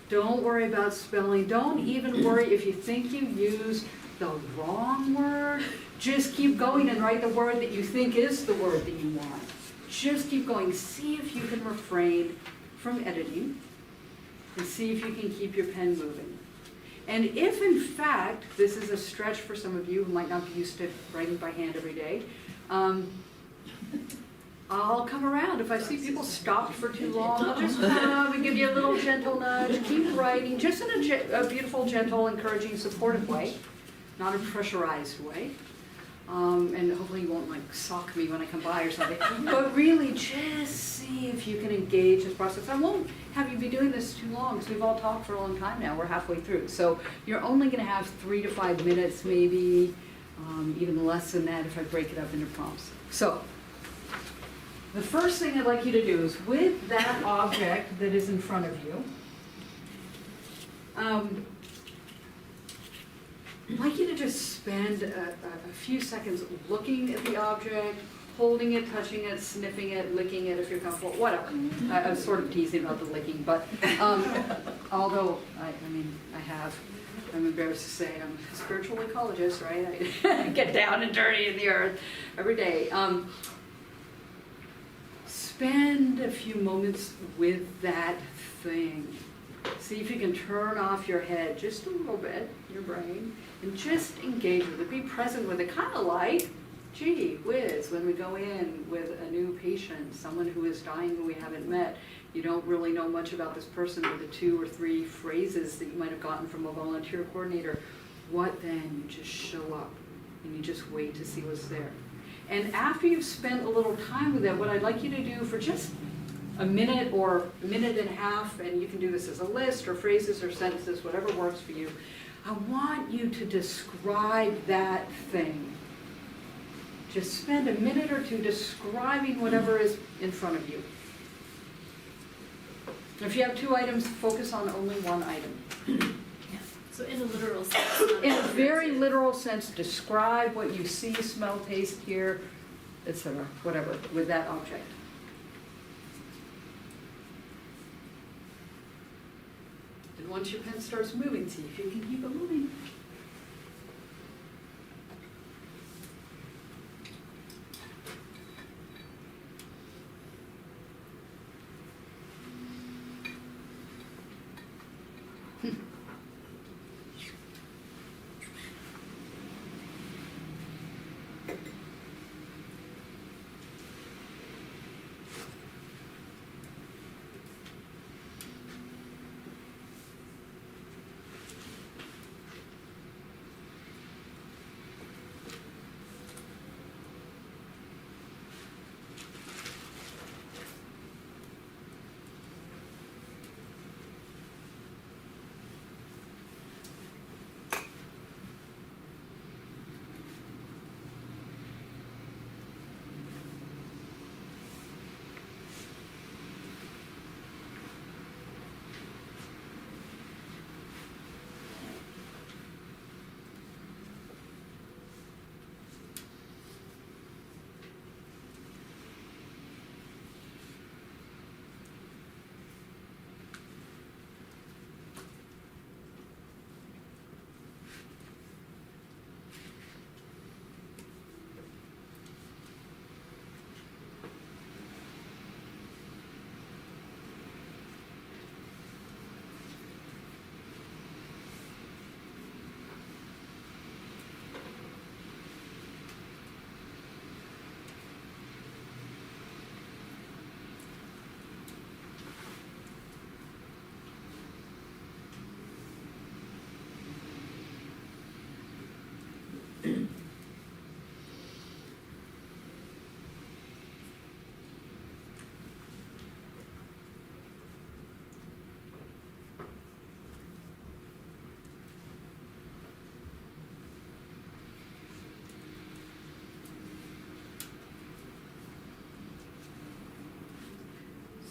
Don't worry about spelling. Don't even worry if you think you used the wrong word. Just keep going and write the word that you think is the word that you want. Just keep going. See if you can refrain from editing and see if you can keep your pen moving. And if, in fact, this is a stretch for some of you who might not be used to writing by hand every day, I'll come around. If I see people stopped for too long, I'll just come and give you a little gentle nudge. Keep writing, just in a beautiful, gentle, encouraging, supportive way, not a pressurized way. and hopefully you won't like sock me when I come by or something, but really just see if you can engage this process. I won't have you be doing this too long, because we've all talked for a long time now, we're halfway through. So you're only gonna have 3 to 5 minutes, maybe even less than that if I break it up into prompts. So, the first thing I'd like you to do is with that object that is in front of you, I'd like you to just spend a few seconds looking at the object, holding it, touching it, sniffing it, licking it if you're comfortable, whatever. I was sort of teasing about the licking, but although, I'm embarrassed to say I'm a spiritual ecologist, right? I get down and dirty in the earth every day. Spend a few moments with that thing. See if you can turn off your head just a little bit, your brain, and just engage with it. Be present with it, kind of like, gee whiz, when we go in with a new patient, someone who is dying who we haven't met, you don't really know much about this person with the 2 or 3 phrases that you might have gotten from a volunteer coordinator. What then? You just show up and you just wait to see what's there. And after you've spent a little time with it, what I'd like you to do for just a minute or a minute and a half, and you can do this as a list or phrases or sentences, whatever works for you, I want you to describe that thing. Just spend a minute or two describing whatever is in front of you. If you have 2 items, focus on only 1 item. So in a literal sense. In a very literal sense, describe what you see, smell, taste, hear, etc., whatever, with that object. And once your pen starts moving, see if you can keep it moving.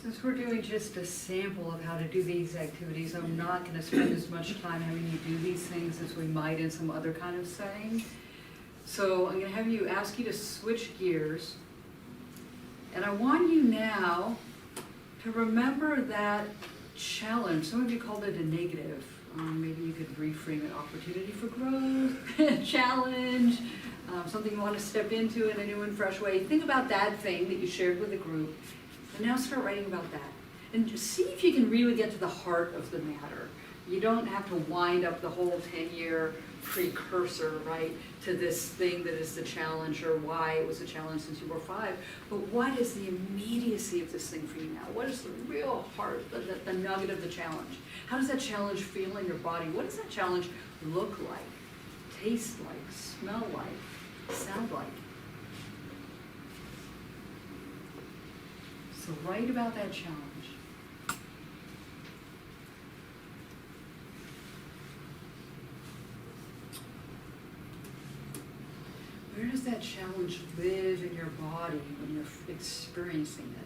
Since we're doing just a sample of how to do these activities, I'm not going to spend as much time having you do these things as we might in some other kind of setting. So I'm going to have you ask you to switch gears. And I want you now to remember that challenge. Some of you called it a negative. Maybe you could reframe it: opportunity for growth, challenge, something you want to step into in a new and fresh way. Think about that thing that you shared with the group. And now start writing about that. And just see if you can really get to the heart of the matter. You don't have to wind up the whole 10-year precursor, right, to this thing that is the challenge, or why it was a challenge since you were 5. But what is the immediacy of this thing for you now? What is the real heart, the nugget of the challenge? How does that challenge feel in your body? What does that challenge look like, taste like, smell like? sound like? So write about that challenge. Where does that challenge live in your body when you're experiencing it?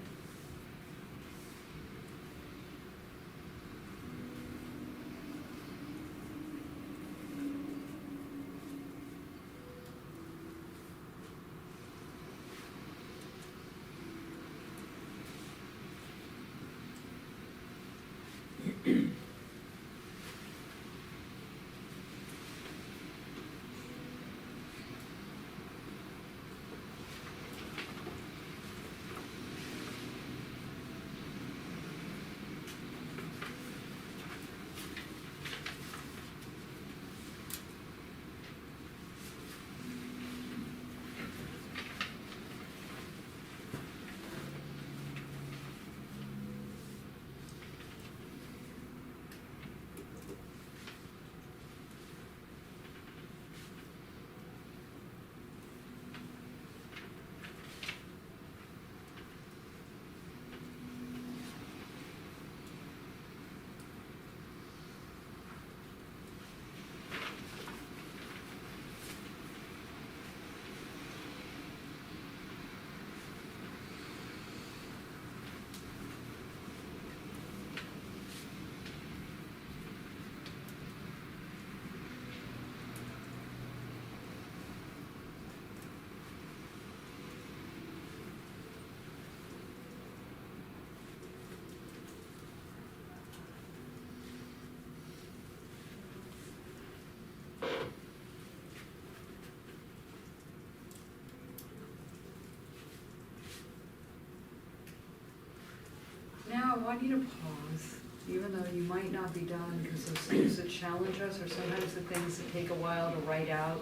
Now I want you to pause, even though you might not be done, because those things that challenge us are sometimes the things that take a while to write out.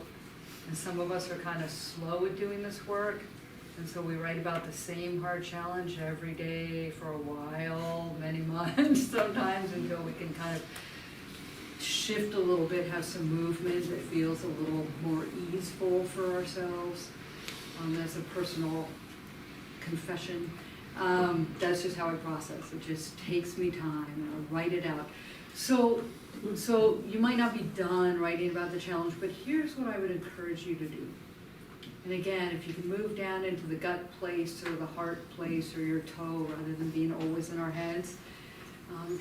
And some of us are kind of slow at doing this work, and so we write about the same hard challenge every day for a while, many months sometimes, until we can kind of shift a little bit, have some movement that feels a little more easeful for ourselves. That's a personal confession. That's just how I process. It just takes me time, and I write it out. So you might not be done writing about the challenge, but here's what I would encourage you to do. And again, if you can move down into the gut place or the heart place or your toe rather than being always in our heads,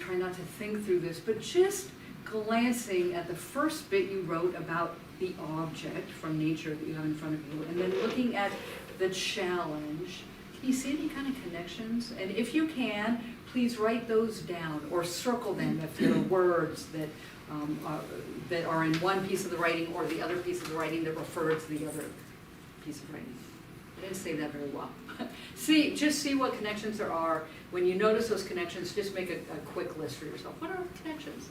try not to think through this, but just glancing at the first bit you wrote about the object from nature that you have in front of you, and then looking at the challenge. Can you see any kind of connections? And if you can, please write those down or circle them if there are words that are in one piece of the writing or the other piece of the writing that refer to the other piece of writing. I didn't say that very well. Just see what connections there are. When you notice those connections, just make a quick list for yourself. What are the connections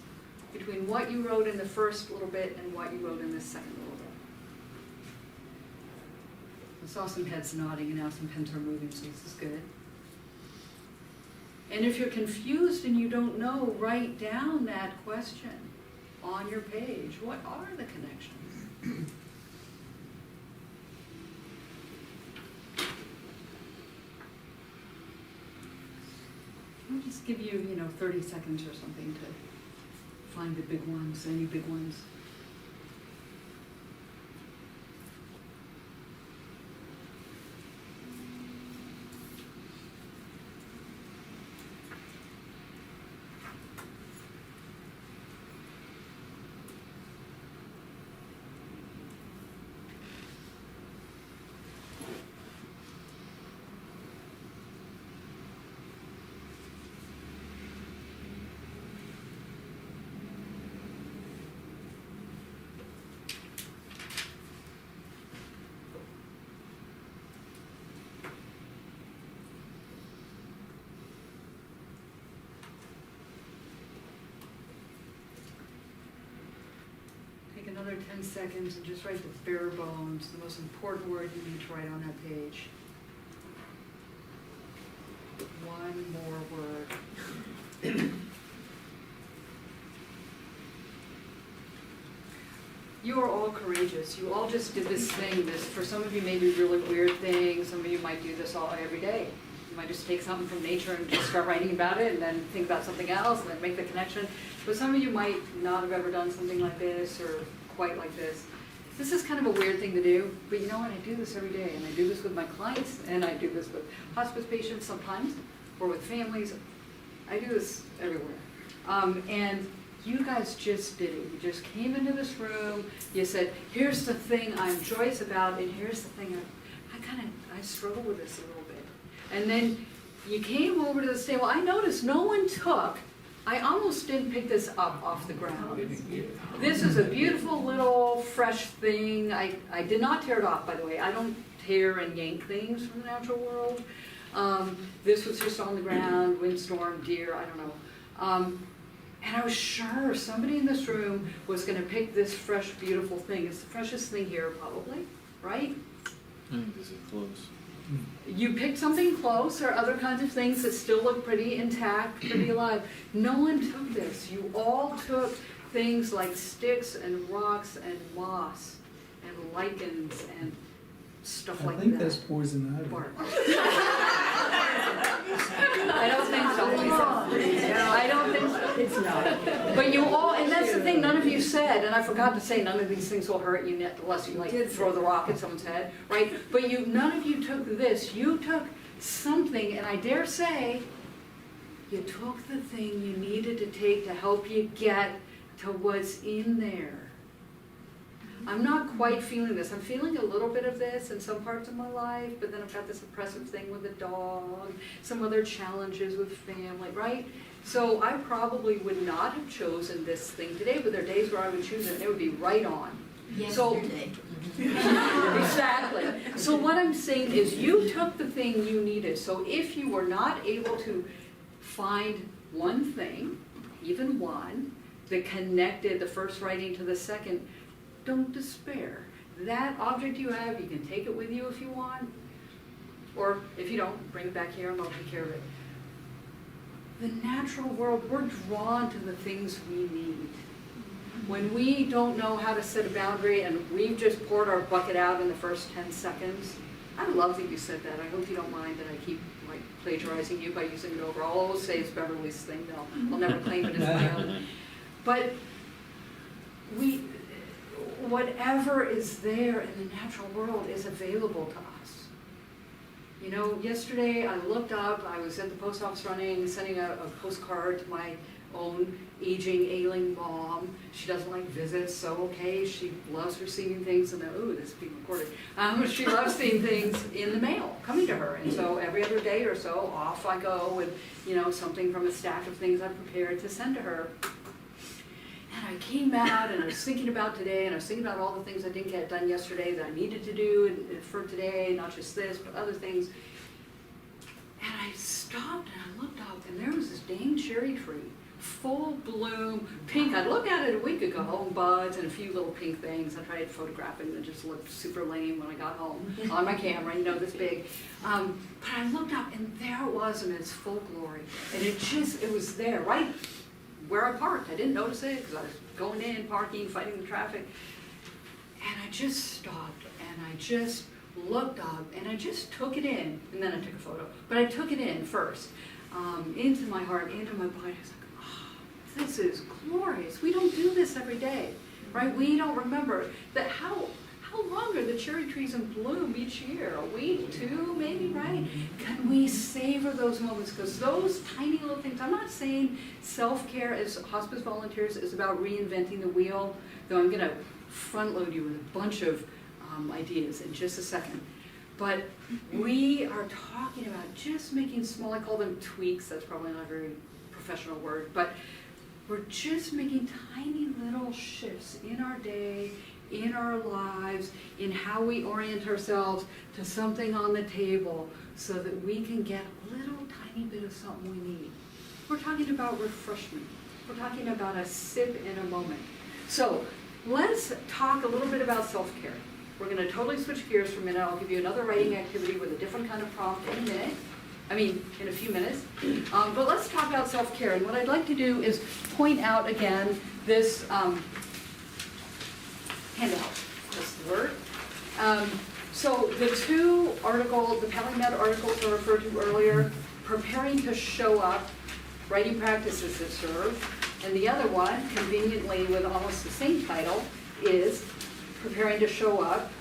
between what you wrote in the first little bit and what you wrote in the second little bit? I saw some heads nodding and now some pens are moving, so this is good. And if you're confused and you don't know, write down that question on your page. What are the connections? I'll just give you, 30 seconds or something to find the big ones, any big ones. Another 10 seconds and just write the bare bones, the most important word you need to write on that page. One more word. You are all courageous. You all just did this thing. This, for some of you, may be really weird things. Some of you might do this all every day. You might just take something from nature and just start writing about it, and then think about something else, and then make the connection. But some of you might not have ever done something like this or quite like this. This is kind of a weird thing to do, but you know what? I do this every day, and I do this with my clients, and I do this with hospice patients sometimes, or with families. I do this everywhere. And you guys just did it. You just came into this room, you said, here's the thing I'm joyous about, and here's the thing I struggle with this a little bit. And then you came over to this table. I noticed no one took, I almost didn't pick this up off the ground. This is a beautiful little fresh thing. I did not tear it off, by the way. I don't tear and yank things from the natural world. This was just on the ground, windstorm, deer, I don't know. And I was sure somebody in this room was going to pick this fresh, beautiful thing. It's the freshest thing here, probably, right? I think this is close. You picked something close, or other kinds of things that still look pretty intact, pretty alive. No one took this. You all took things like sticks and rocks and moss and lichens and stuff like that. I think that's poison ivy. Bark. I don't think so. I don't think so. It's not. But you all, and that's the thing, none of you said, and I forgot to say, none of these things will hurt you unless you like throw the rock at someone's head, right? But none of you took this. You took something, and I dare say, you took the thing you needed to take to help you get to what's in there. I'm not quite feeling this. I'm feeling a little bit of this in some parts of my life, but then I've got this oppressive thing with the dog, some other challenges with family, right? So I probably would not have chosen this thing today, but there are days where I would choose it and it would be right on. Yesterday. Exactly. So what I'm saying is you took the thing you needed. So if you were not able to find one thing, even one, that connected the first writing to the second, don't despair. That object you have, you can take it with you if you want, or if you don't, bring it back here and I'll take care of it. The natural world, we're drawn to the things we need. When we don't know how to set a boundary and we've just poured our bucket out in the first 10 seconds, I love that you said that. I hope you don't mind that I keep plagiarizing you by using it over. I'll always say it's Beverly's thing though. I'll never claim it as my own. But whatever is there in the natural world is available to us. You know, yesterday I looked up, I was at the post office sending a postcard to my own aging, ailing mom. She doesn't like visits, so okay, she loves receiving things, and ooh, this is being recorded. She loves seeing things in the mail coming to her, and so every other day or so, off I go with, something from a stack of things I've prepared to send to her. And I came out and I was thinking about today, and I was thinking about all the things I didn't get done yesterday that I needed to do for today, not just this, but other things. And I stopped and I looked up, and there was this dang cherry tree, full bloom, pink. I looked at it a week ago, buds and a few little pink things. I tried to photograph it, and it just looked super lame when I got home on my camera, this big. But I looked up, and there it was in its full glory. And it was there, right where I parked. I didn't notice it because I was going in, parking, fighting the traffic. And I just stopped and I just looked up and I just took it in, and then I took a photo. But I took it in first, into my heart, into my body. I was like, oh, this is glorious. We don't do this every day, right? We don't remember that how long are the cherry trees in bloom each year? A week, two, maybe, right? Can we savor those moments? Because those tiny little things, I'm not saying self-care as hospice volunteers is about reinventing the wheel, though I'm going to front load you with a bunch of ideas in just a second. But we are talking about just making small, I call them tweaks, that's probably not a very professional word, but we're just making tiny little shifts in our day, in our lives, in how we orient ourselves to something on the table so that we can get a little tiny bit of something we need. We're talking about refreshment. We're talking about a sip in a moment. So let's talk a little bit about self-care. We're going to totally switch gears for a minute. I'll give you another writing activity with a different kind of prompt in a few minutes. But let's talk about self-care. And what I'd like to do is point out again this handout, that's the word. So the two articles, the PallyMed articles I referred to earlier, preparing to show up, writing practices that serve, and the other one, conveniently with almost the same title, is preparing to show up,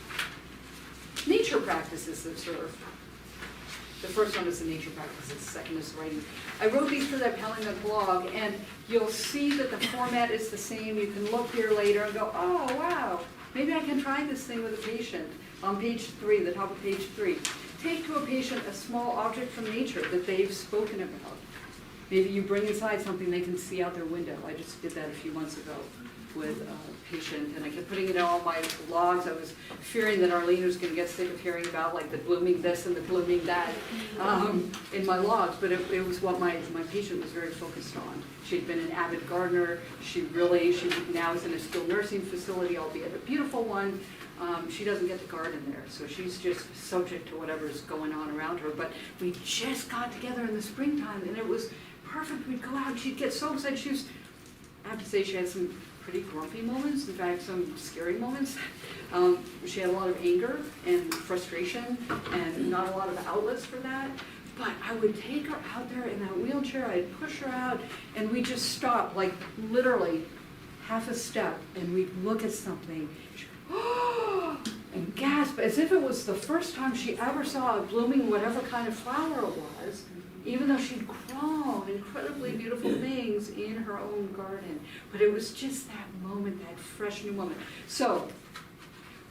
nature practices that serve. The first one is the nature practices, the second is writing. I wrote these for that PallyMed blog, and you'll see that the format is the same. You can look here later and go, oh, wow, maybe I can try this thing with a patient. On page 3, the top of page 3, take to a patient a small object from nature that they've spoken about. Maybe you bring inside something they can see out their window. I just did that a few months ago with a patient, and I kept putting it in all my logs. I was fearing that Arlene was going to get sick of hearing about like the blooming this and the blooming that in my logs, but it was what my patient was very focused on. She'd been an avid gardener. She now is in a skilled nursing facility, albeit a beautiful one. She doesn't get to garden there, so she's just subject to whatever's going on around her. But we just got together in the springtime, and it was perfect. We'd go out, and she'd get so excited. I have to say, she had some pretty grumpy moments, in fact, some scary moments. She had a lot of anger and frustration, and not a lot of outlets for that. But I would take her out there in that wheelchair, I'd push her out, and we'd just stop, like literally half a step, and we'd look at something. And gasp, as if it was the first time she ever saw a blooming whatever kind of flower it was, even though she'd grown incredibly beautiful things in her own garden. But it was just that moment, that fresh new moment. So,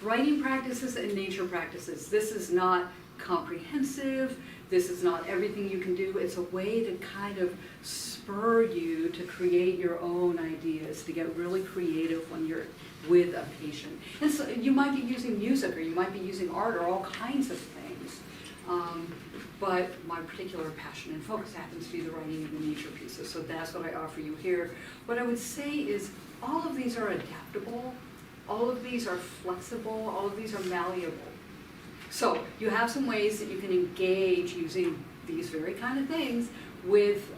writing practices and nature practices. This is not comprehensive. This is not everything you can do. It's a way to kind of spur you to create your own ideas, to get really creative when you're with a patient. And so you might be using music, or you might be using art, or all kinds of things. But my particular passion and focus happens to be the writing and the nature pieces, so that's what I offer you here. What I would say is all of these are adaptable, all of these are flexible, all of these are malleable. So you have some ways that you can engage using these very kind of things with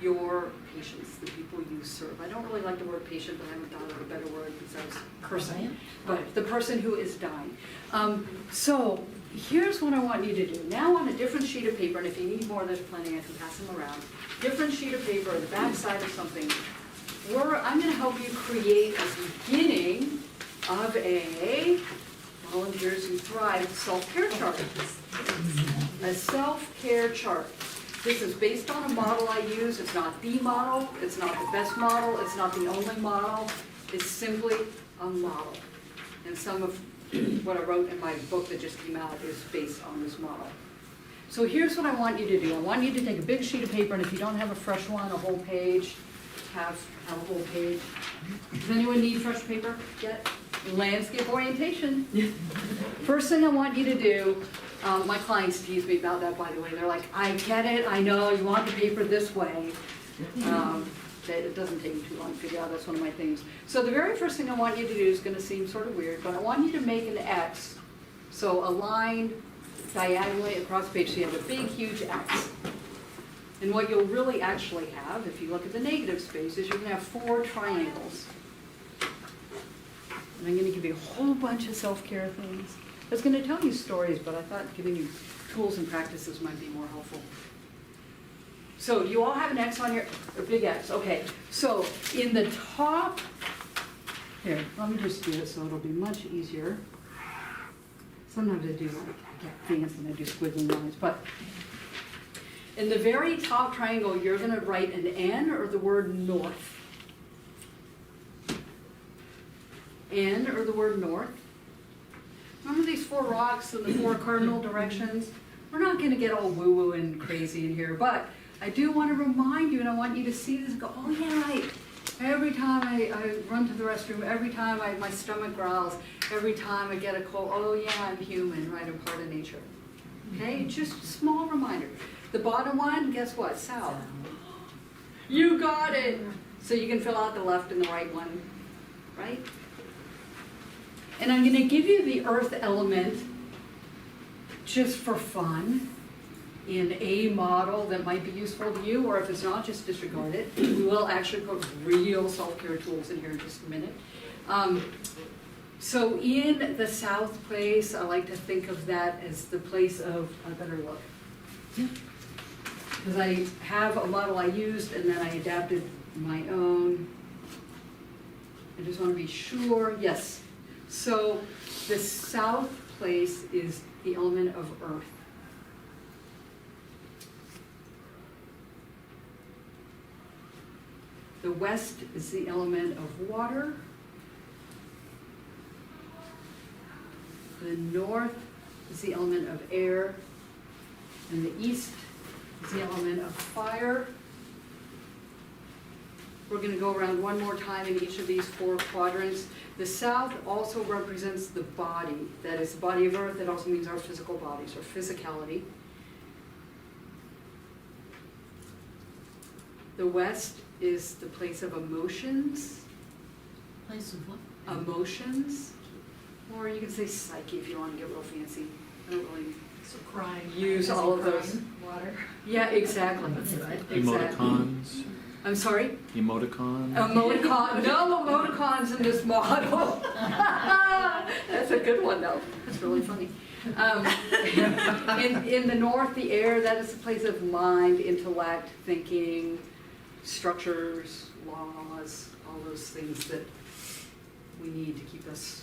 your patients, the people you serve. I don't really like the word patient, but I haven't thought of a better word besides person. But the person who is dying. So here's what I want you to do. Now on a different sheet of paper, and if you need more, there's plenty, I can pass them around. Different sheet of paper, the back side of something. I'm going to help you create a beginning of a Volunteers Who Thrive self-care chart. A self-care chart. This is based on a model I use. It's not the model. It's not the best model. It's not the only model. It's simply a model. And some of what I wrote in my book that just came out is based on this model. So here's what I want you to do. I want you to take a big sheet of paper, and if you don't have a fresh one, a whole page, have a whole page. Does anyone need fresh paper yet? Landscape orientation. First thing I want you to do, my clients tease me about that, by the way. They're like, I get it, I know, you want the paper this way. It doesn't take me too long to figure out, that's one of my things. So the very first thing I want you to do is going to seem sort of weird, but I want you to make an X. So a line diagonally across the page, so you have a big, huge X. And what you'll really actually have, if you look at the negative space, is you're going to have 4 triangles. And I'm going to give you a whole bunch of self-care things. I was going to tell you stories, but I thought giving you tools and practices might be more helpful. So do you all have an X on your, a big X? Okay, so in the top, here, let me just do it so it'll be much easier. Sometimes I do like, I get fancy and I do squiggly lines, but in the very top triangle, you're going to write an N or the word north. N or the word north. Remember these 4 rocks and the 4 cardinal directions? We're not going to get all woo-woo and crazy in here, but I do want to remind you, and I want you to see this and go, oh yeah, right. Every time I run to the restroom, every time my stomach growls, every time I get a cold, oh yeah, I'm human, right? I'm part of nature. Okay, just a small reminder. The bottom one, guess what? South. You got it. So you can fill out the left and the right one, right? And I'm going to give you the earth element just for fun in a model that might be useful to you, or if it's not, just disregard it. We will actually put real self-care tools in here in just a minute. So in the South Place, I like to think of that as the place of, I better look. Because I have a model I used and then I adapted my own. I just want to be sure, yes. So the South Place is the element of earth. The West is the element of water. The North is the element of air. And the East is the element of fire. We're going to go around one more time in each of these 4 quadrants. The South also represents the body. That is the body of earth. That also means our physical bodies, or physicality. The West is the place of emotions. Place of what? Emotions. Or you can say psyche if you want to get real fancy. I don't really So crying. use all of those. Water. Yeah, exactly. Exactly. Emoticons. I'm sorry? Emoticons. Emoticon. No emoticons in this model. That's a good one, though. That's really funny. In the North, the air, that is the place of mind, intellect, thinking, structures, laws, all those things that we need to keep us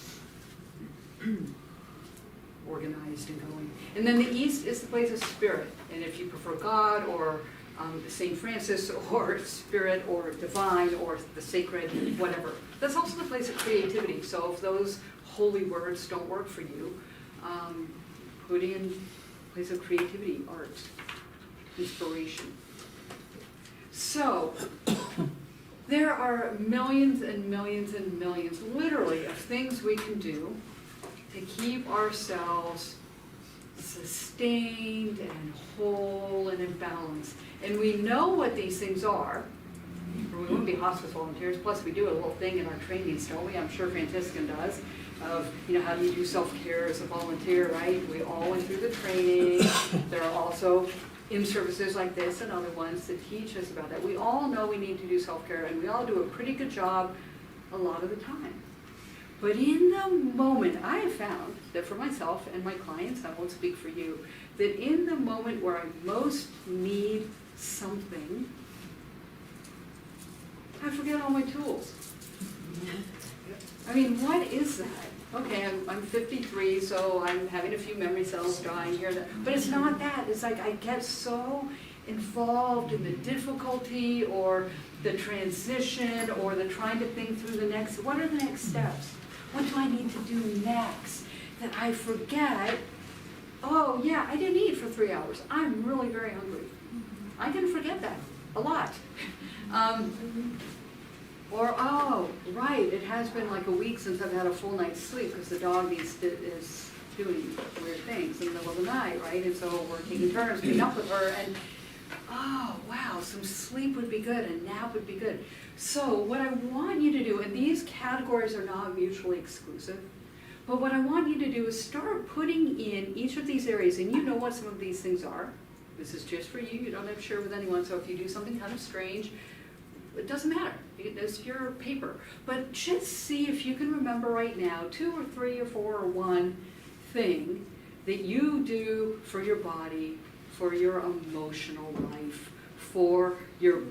organized and going. And then the East is the place of spirit. And if you prefer God or St. Francis or spirit or divine or the sacred, whatever. That's also the place of creativity. So if those holy words don't work for you, put in place of creativity, art, inspiration. So there are millions and millions and millions, literally, of things we can do to keep ourselves sustained and whole and in balance. And we know what these things are, or we wouldn't be hospice volunteers. Plus, we do a little thing in our trainings, don't we? I'm sure Franciscan does, of, how do you do self-care as a volunteer, right? We all went through the training. There are also in-services like this and other ones that teach us about that. We all know we need to do self-care, and we all do a pretty good job a lot of the time. But in the moment, I have found that for myself and my clients, I won't speak for you, that in the moment where I most need something, I forget all my tools. I mean, what is that? Okay, I'm 53, so I'm having a few memory cells dying here. But it's not that. It's like I get so involved in the difficulty or the transition or the trying to think through the next, what are the next steps? What do I need to do next? That I forget, oh yeah, I didn't eat for 3 hours. I'm really very hungry. I can forget that a lot. Or, oh, right, it has been like a week since I've had a full night's sleep because the dog is doing weird things in the middle of the night, right? And so we're taking turns being up with her, and oh, wow, some sleep would be good, a nap would be good. So what I want you to do, and these categories are not mutually exclusive, but what I want you to do is start putting in each of these areas, and you know what some of these things are. This is just for you. You don't have to share with anyone, so if you do something kind of strange, it doesn't matter. It's your paper. But just see if you can remember right now 2 or 3 or 4 or 1 thing that you do for your body, for your emotional life, for your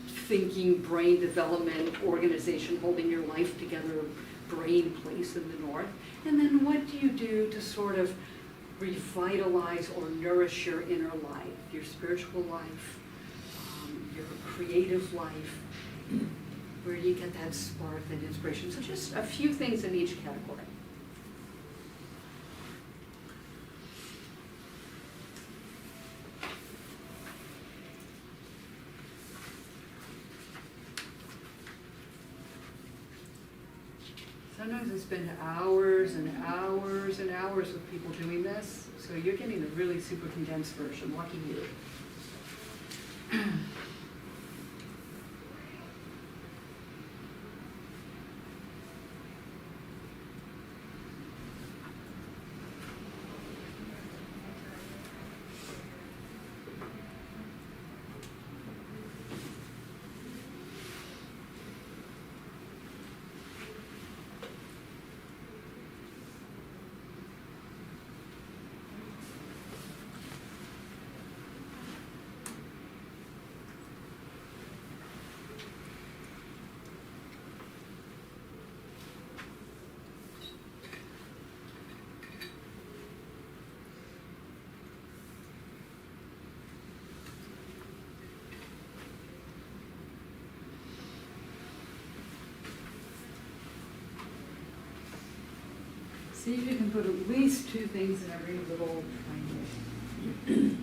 thinking, brain development, organization, holding your life together, brain place in the North. And then what do you do to sort of revitalize or nourish your inner life, your spiritual life, your creative life, where you get that spark and inspiration. So just a few things in each category. Sometimes I spend hours and hours and hours with people doing this, so you're getting the really super condensed version. Lucky you. See if you can put at least 2 things in every little triangle.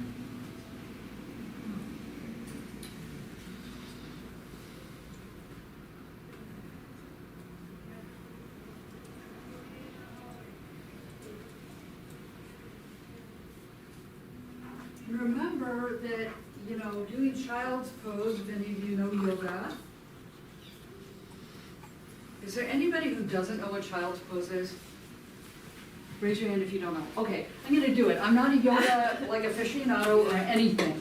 Remember that, doing child's pose, if any of you know yoga. Is there anybody who doesn't know what child's pose is? Raise your hand if you don't know. Okay, I'm gonna do it. I'm not a yoga aficionado or anything.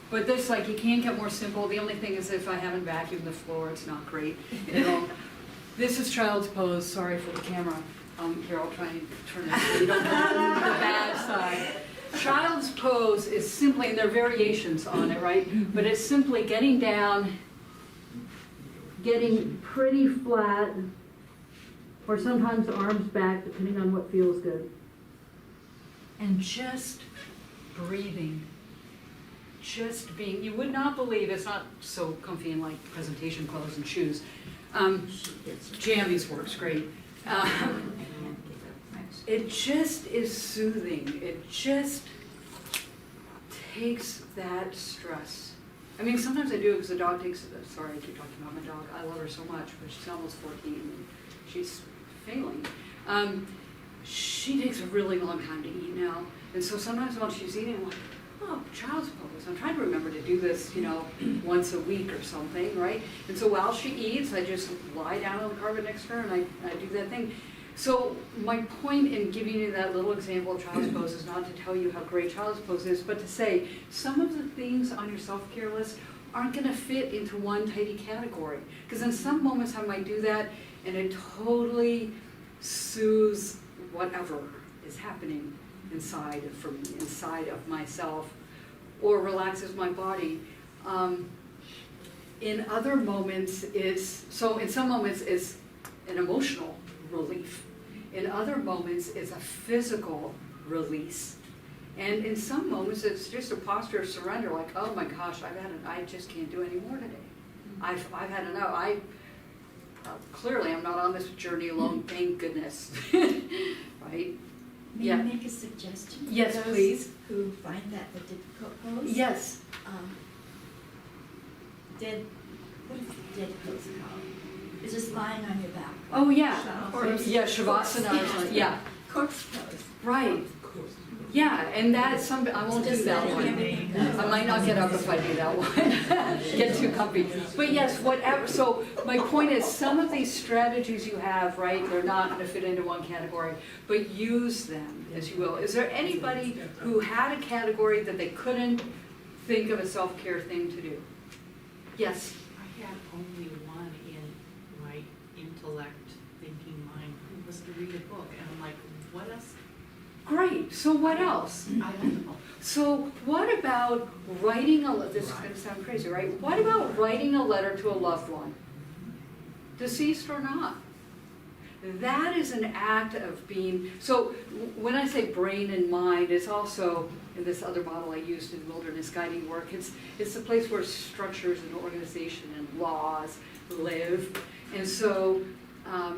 But this, you can't get more simple. The only thing is if I haven't vacuumed the floor, it's not great. This is child's pose. Sorry for the camera. Here, I'll try and turn it so you don't know the bad side. Child's pose is simply, and there are variations on it, right? But it's simply getting down, getting pretty flat, or sometimes arms back, depending on what feels good. And just breathing. Just being. You would not believe, it's not so comfy in presentation clothes and shoes. Jammies works great. It just is soothing. It just takes that stress. I mean, sometimes I do it because the dog takes, sorry, I keep talking about my dog. I love her so much, but she's almost 14 and she's failing. She takes a really long time to eat now. And so sometimes while she's eating, I'm like, oh, child's pose. I'm trying to remember to do this, once a week or something, right? And so while she eats, I just lie down on the carpet next to her and I do that thing. So my point in giving you that little example of child's pose is not to tell you how great child's pose is, but to say some of the things on your self-care list aren't going to fit into one tidy category. Because in some moments I might do that and it totally soothes whatever is happening inside for me, inside of myself, or relaxes my body. In other moments in some moments it's an emotional relief. In other moments, it's a physical release. And in some moments, it's just a posture of surrender, like, oh my gosh, I just can't do any more today. I've had enough. Clearly, I'm not on this journey alone, thank goodness. Right? May I make a suggestion? Yes, for those please. Who find that the difficult pose? Yes. What is the dead pose called? It's just lying on your back. Oh, yeah. Shavasana. Shavasana. Yeah. Corpse pose. Right. Yeah, and that's something, I won't do that one. I might not get up if I do that one. Get too comfy. But yes, whatever. So my point is, some of these strategies you have, right, they're not going to fit into one category, but use them as you will. Is there anybody who had a category that they couldn't think of a self-care thing to do? Yes. I had only one in my intellect thinking mind, who was to read a book, and I'm like, what else? Great. So what else? I don't know. So what about writing this is going to sound crazy, right? What about writing a letter to a loved one? Deceased or not? That is an act of being, so when I say brain and mind, it's also, in this other model I used in wilderness guiding work, it's the place where structures and organization and laws live. And so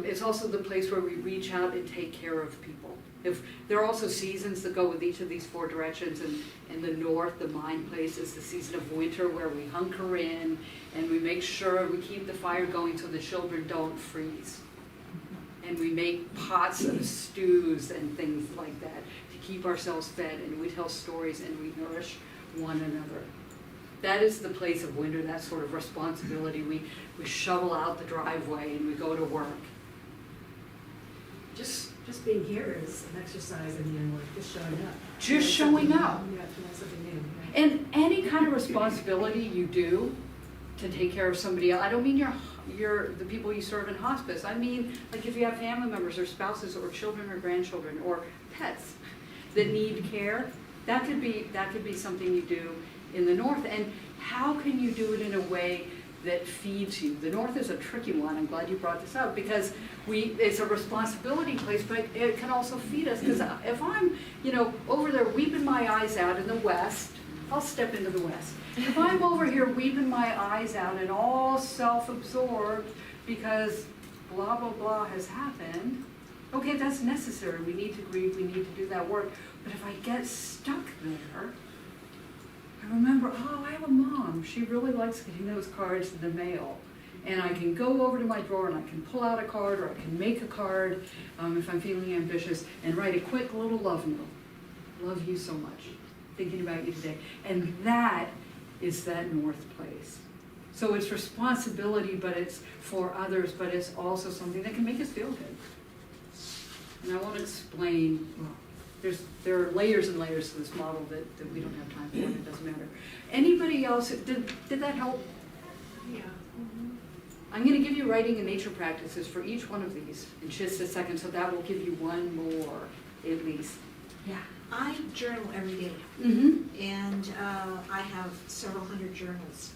it's also the place where we reach out and take care of people. If there are also seasons that go with each of these 4 directions, and in the north, the mind place is the season of winter where we hunker in and we make sure we keep the fire going so the children don't freeze. And we make pots of stews and things like that to keep ourselves fed, and we tell stories and we nourish one another. That is the place of winter, that sort of responsibility. We shovel out the driveway and we go to work. Just being here is an exercise in the inward, just showing up. Just showing up. You have to know something new. Right? And any kind of responsibility you do to take care of somebody else, I don't mean you're the people you serve in hospice. I mean, like if you have family members or spouses or children or grandchildren or pets that need care, that could be something you do in the north. And how can you do it in a way that feeds you? The north is a tricky one. I'm glad you brought this up, because it's a responsibility place, but it can also feed us. Because if I'm, over there weeping my eyes out in the west, I'll step into the west. If I'm over here weeping my eyes out and all self-absorbed because blah, blah, blah has happened, Okay, that's necessary, we need to grieve, we need to do that work, but if I get stuck there, I remember, oh, I have a mom, she really likes getting those cards in the mail. And I can go over to my drawer and I can pull out a card, or I can make a card if I'm feeling ambitious, and write a quick little love note. Love you so much, thinking about you today. And that is that north place. So it's responsibility, but it's for others, but it's also something that can make us feel good. And I want to explain, well, there are layers and layers to this model that we don't have time for, and it doesn't matter. Anybody else, did that help? Yeah. I'm going to give you writing and nature practices for each one of these in just a second, so that will give you one more, at least. Yeah. I journal every day, Mm-hmm. and I have several hundred journals.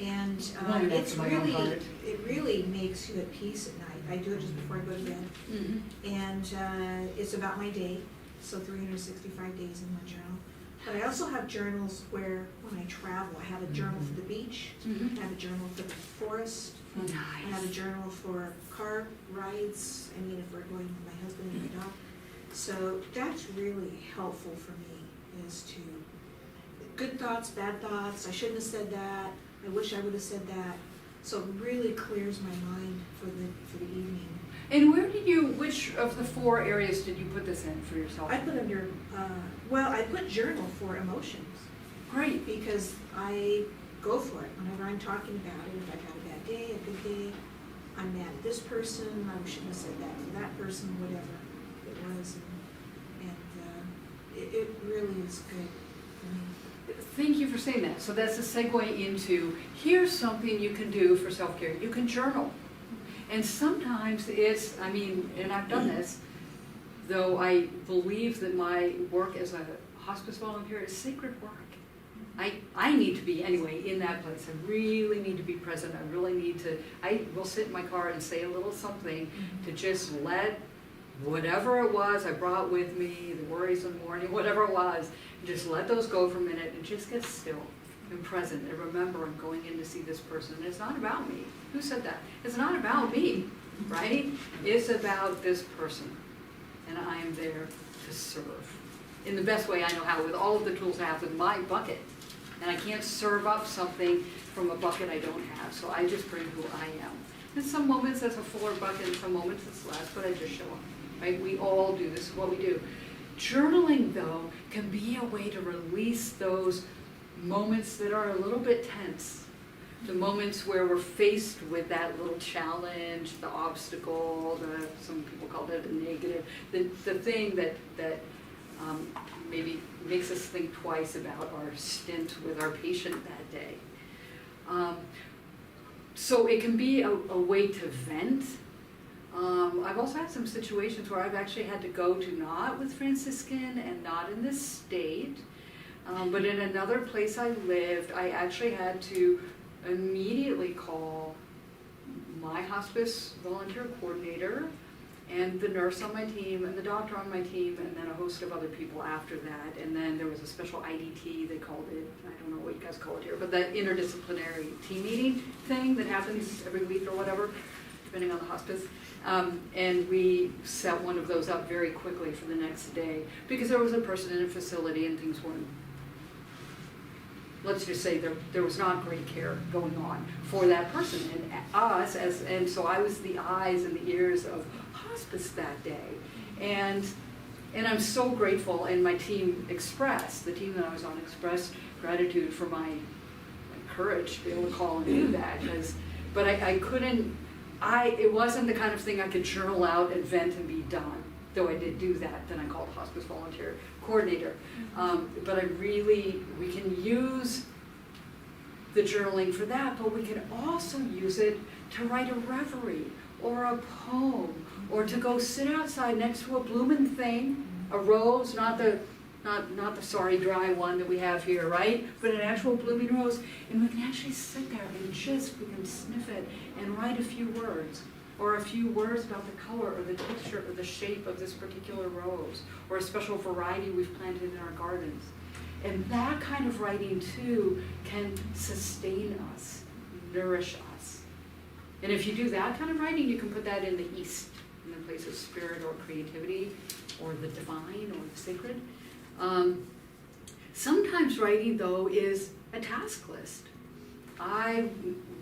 And Well, it really makes you at peace at night. I do it just before I go to bed. Mm-hmm. And it's about my day, so 365 days in my journal. But I also have journals where, when I travel, I have a journal for the beach, Mm-hmm. I have a journal for the forest, I have a journal for car rides, I mean, if we're going with my husband and my dog. So that's really helpful for me, is to, good thoughts, bad thoughts, I shouldn't have said that, I wish I would have said that. So it really clears my mind for the evening. And which of the 4 areas did you put this in for yourself? I put under, I put journal for emotions. Great. Because I go for it whenever I'm talking about it. If I've had a bad day, a good day, I'm mad at this person, I shouldn't have said that to that person, whatever it was. And it really is good for me. Thank you for saying that. So that's a segue into, here's something you can do for self-care. You can journal. And sometimes it's, and I've done this, though I believe that my work as a hospice volunteer is sacred work. I need to be, anyway, in that place. I really need to be present. I will sit in my car and say a little something to just let whatever it was I brought with me, the worries in the morning, whatever it was, just let those go for a minute and just get still and present and remember I'm going in to see this person. It's not about me. Who said that? It's not about me, right? It's about this person, and I am there to serve in the best way I know how, with all of the tools I have, with my bucket. And I can't serve up something from a bucket I don't have, so I just bring who I am. In some moments that's a fuller bucket, in some moments it's less, but I just show up, right? We all do, this is what we do. Journaling, though, can be a way to release those moments that are a little bit tense. The moments where we're faced with that little challenge, the obstacle, some people call it a negative, the thing that maybe makes us think twice about our stint with our patient that day. So it can be a way to vent. I've also had some situations where I've actually had to go to, not with Franciscan and not in this state, but in another place I lived, I actually had to immediately call my hospice volunteer coordinator and the nurse on my team and the doctor on my team, and then a host of other people after that. And then there was a special IDT, they called it, I don't know what you guys call it here, but that interdisciplinary team meeting thing that happens every week or whatever, depending on the hospice. And we set one of those up very quickly for the next day, because there was a person in a facility and things weren't, let's just say there was not great care going on for that person and us, and so I was the eyes and the ears of hospice that day. And I'm so grateful, and my team the team that I was on expressed gratitude for my courage to be able to call and do that, but I couldn't, it wasn't the kind of thing I could journal out and vent and be done. Though I did do that, then I called hospice volunteer coordinator. But we can use the journaling for that, but we can also use it to write a reverie or a poem, or to go sit outside next to a blooming thing, a rose, not the sorry dry one that we have here, right? But an actual blooming rose, and we can actually sit there and we can sniff it and write a few words. Or a few words about the color or the texture or the shape of this particular rose, or a special variety we've planted in our gardens. And that kind of writing, too, can sustain us, nourish us. And if you do that kind of writing, you can put that in the east in the place of spirit or creativity or the divine or the sacred. Sometimes writing, though, is a task list. I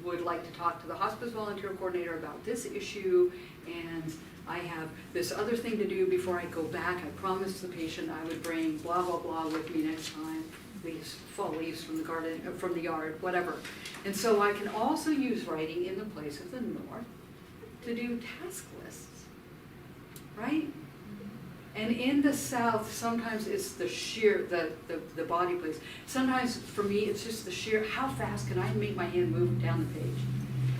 would like to talk to the hospice volunteer coordinator about this issue, and I have this other thing to do before I go back. I promised the patient I would bring blah, blah, blah with me next time, leaves, fall leaves from the garden, from the yard, whatever. And so I can also use writing in the place of the north to do task lists, right? And in the south, sometimes it's the sheer, the body place. Sometimes for me, it's just the sheer, how fast can I make my hand move down the page?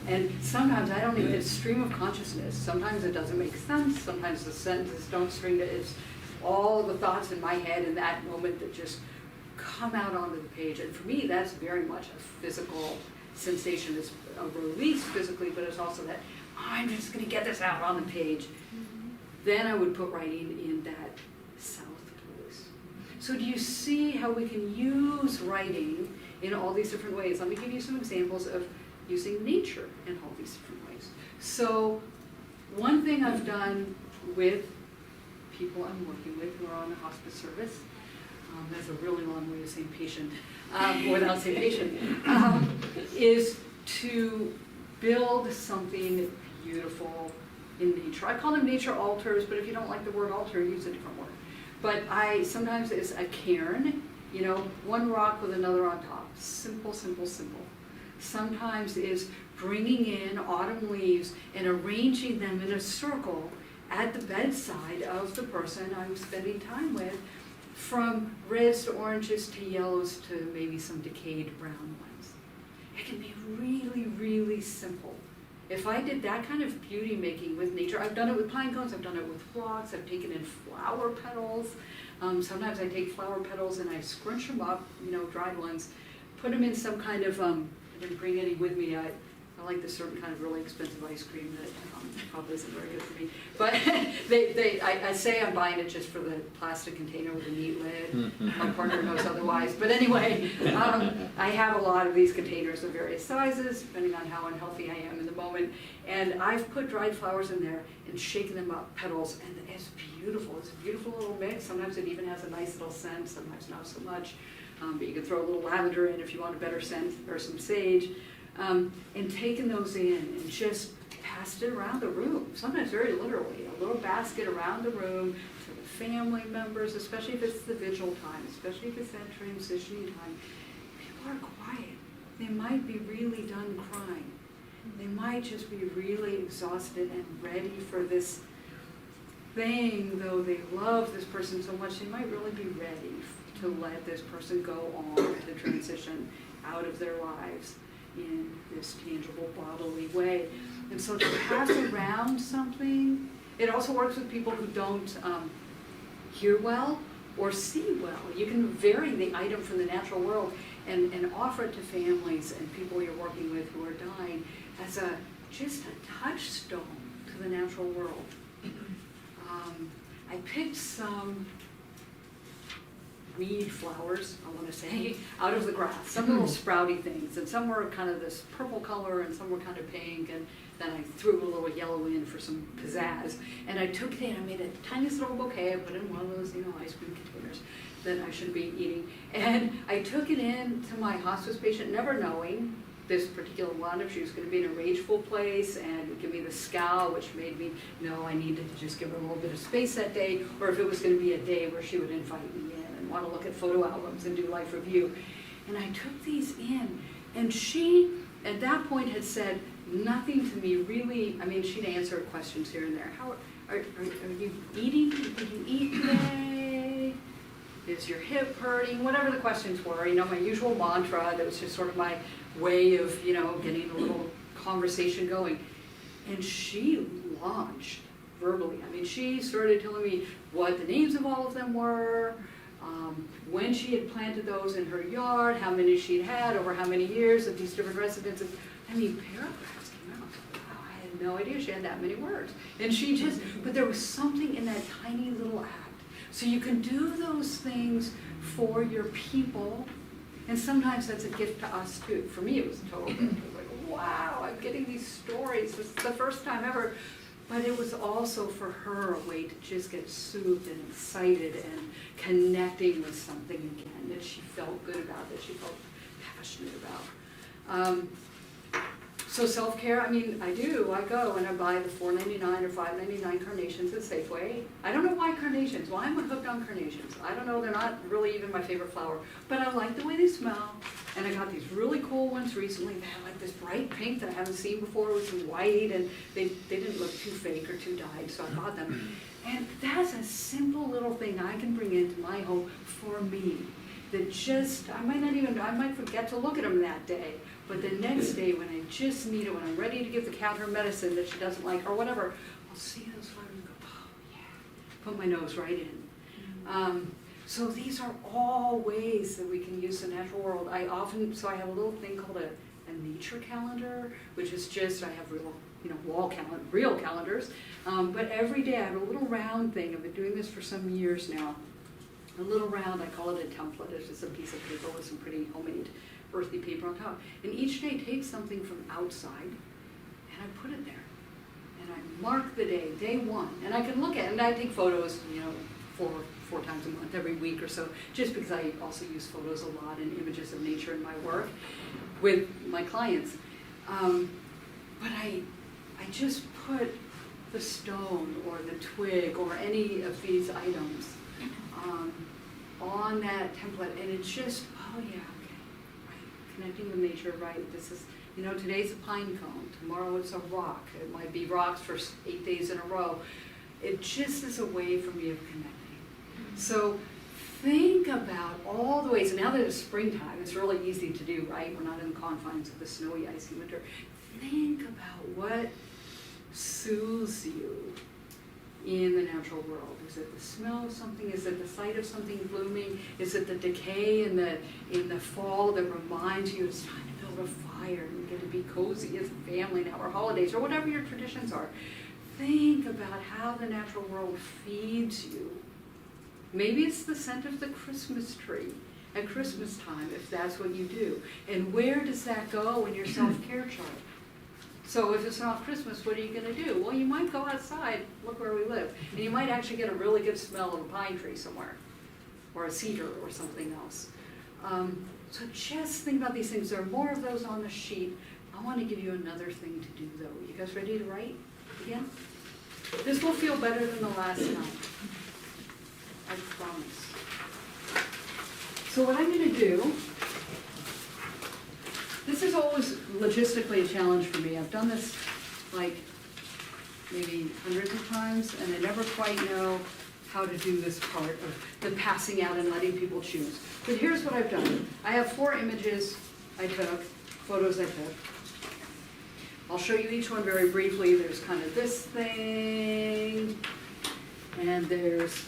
And sometimes I don't even, it's stream of consciousness. Sometimes it doesn't make sense. Sometimes the sentences don't string to, it's all the thoughts in my head in that moment that just come out onto the page. And for me, that's very much a physical sensation. It's a release physically, but it's also that, oh, I'm just gonna get this out on the page. Then I would put writing in that south place. So do you see how we can use writing in all these different ways? Let me give you some examples of using nature in all these different ways. So one thing I've done with people I'm working with who are on the hospice service, that's a really long way of saying patient, without saying patient, is to build something beautiful in nature. I call them nature altars, but if you don't like the word altar, use a different word. But sometimes it's a cairn, you know, one rock with another on top. Simple, simple, simple. Sometimes is bringing in autumn leaves and arranging them in a circle at the bedside of the person I'm spending time with, from reds to oranges to yellows to maybe some decayed brown ones. It can be really, really simple. If I did that kind of beauty making with nature, I've done it with pine cones, I've done it with phlox, I've taken in flower petals. Sometimes I take flower petals and I scrunch them up, you know, dried ones, put them in some kind of, I didn't bring any with me. I like this certain kind of really expensive ice cream that probably isn't very good for me. But I say I'm buying it just for the plastic container with a neat lid. My partner knows otherwise. But anyway, I have a lot of these containers of various sizes, depending on how unhealthy I am in the moment. And I've put dried flowers in there and shaken them up, petals, and it's beautiful. It's a beautiful little mix. Sometimes it even has a nice little scent, sometimes not so much. But you can throw a little lavender in if you want a better scent, or some sage. And taking those in and just passed it around the room, sometimes very literally, a little basket around the room to the family members, especially if it's the vigil time, especially if it's that transitioning time. People are quiet. They might be really done crying. They might just be really exhausted and ready for this thing, though they love this person so much, they might really be ready to let this person go on the transition out of their lives in this tangible bodily way. And so to pass around something, it also works with people who don't hear well or see well. You can vary the item from the natural world and offer it to families and people you're working with who are dying as just a touchstone to the natural world. I picked some weed flowers, I want to say, out of the grass. Some little sprouty things, and some were kind of this purple color, and some were kind of pink, and then I threw a little yellow in for some pizzazz. And I took it in, I made a tiniest little bouquet, I put it in one of those, ice cream containers that I should be eating. And I took it in to my hospice patient, never knowing this particular one, if she was going to be in a rageful place and give me the scowl, which made me know I needed to just give her a little bit of space that day, or if it was going to be a day where she would invite me in and want to look at photo albums and do life review. And I took these in, and she, at that point, had said nothing to me really. I mean, she'd answer questions here and there. How are you eating? Did you eat today? Is your hip hurting? Whatever the questions were, my usual mantra that was just sort of my way of, getting a little conversation going. And she launched verbally. I mean, she started telling me what the names of all of them were, when she had planted those in her yard, how many she'd had over how many years of these different residences. I mean, paragraphs came out. Wow, I had no idea she had that many words. And but there was something in that tiny little act. So you can do those things for your people, and sometimes that's a gift to us too. For me, it was a total gift. It was like, wow, I'm getting these stories. This is the first time ever But it was also for her a way to just get soothed and excited and connecting with something again that she felt good about, that she felt passionate about. So self-care, I mean, I go and I buy the $4.99 or $5.99 carnations at Safeway. I don't know why carnations, why am I hooked on carnations? I don't know, they're not really even my favorite flower, but I like the way they smell. And I got these really cool ones recently. They had like this bright pink that I haven't seen before with some white, and they didn't look too fake or too dyed, so I bought them. And that's a simple little thing I can bring into my home for me. That just, I might forget to look at them that day, but the next day when I just need it, when I'm ready to give the cat her medicine that she doesn't like or whatever, I'll see those flowers and go, oh yeah, put my nose right in. So these are all ways that we can use the natural world. I have a little thing called a nature calendar, which is just, I have real calendars, but every day I have a little round thing. I've been doing this for some years now. A little round, I call it a template. It's just a piece of paper with some pretty homemade earthy paper on top. And each day take something from outside and I put it there. And I mark the day 1. And I can look at it, and I take photos, four times a month, every week or so, just because I also use photos a lot and images of nature in my work with my clients. But I just put the stone or the twig or any of these items on that template, and it's just, oh yeah, okay, right, connecting with nature, right, this is, today's a pine cone, tomorrow it's a rock, it might be rocks for 8 days in a row. It just is a way for me of connecting. So think about all the ways, and now that it's springtime, it's really easy to do, right? We're not in the confines of the snowy, icy winter. Think about what soothes you in the natural world. Is it the smell of something? Is it the sight of something blooming? Is it the decay in the fall that reminds you it's time to build a fire and you get to be cozy as a family now, or holidays, or whatever your traditions are? Think about how the natural world feeds you. Maybe it's the scent of the Christmas tree at Christmas time, if that's what you do. And where does that go in your self-care chart? So if it's not Christmas, what are you going to do? Well, you might go outside, look where we live, and you might actually get a really good smell of a pine tree somewhere, or a cedar or something else. So just think about these things. There are more of those on the sheet. I want to give you another thing to do, though. You guys ready to write again? This will feel better than the last night. I promise. So what I'm going to do, this is always logistically a challenge for me. I've done this like maybe hundreds of times, and I never quite know how to do this part of the passing out and letting people choose. But here's what I've done. I have 4 images I took, photos I took. I'll show you each one very briefly. There's kind of this thing, and there's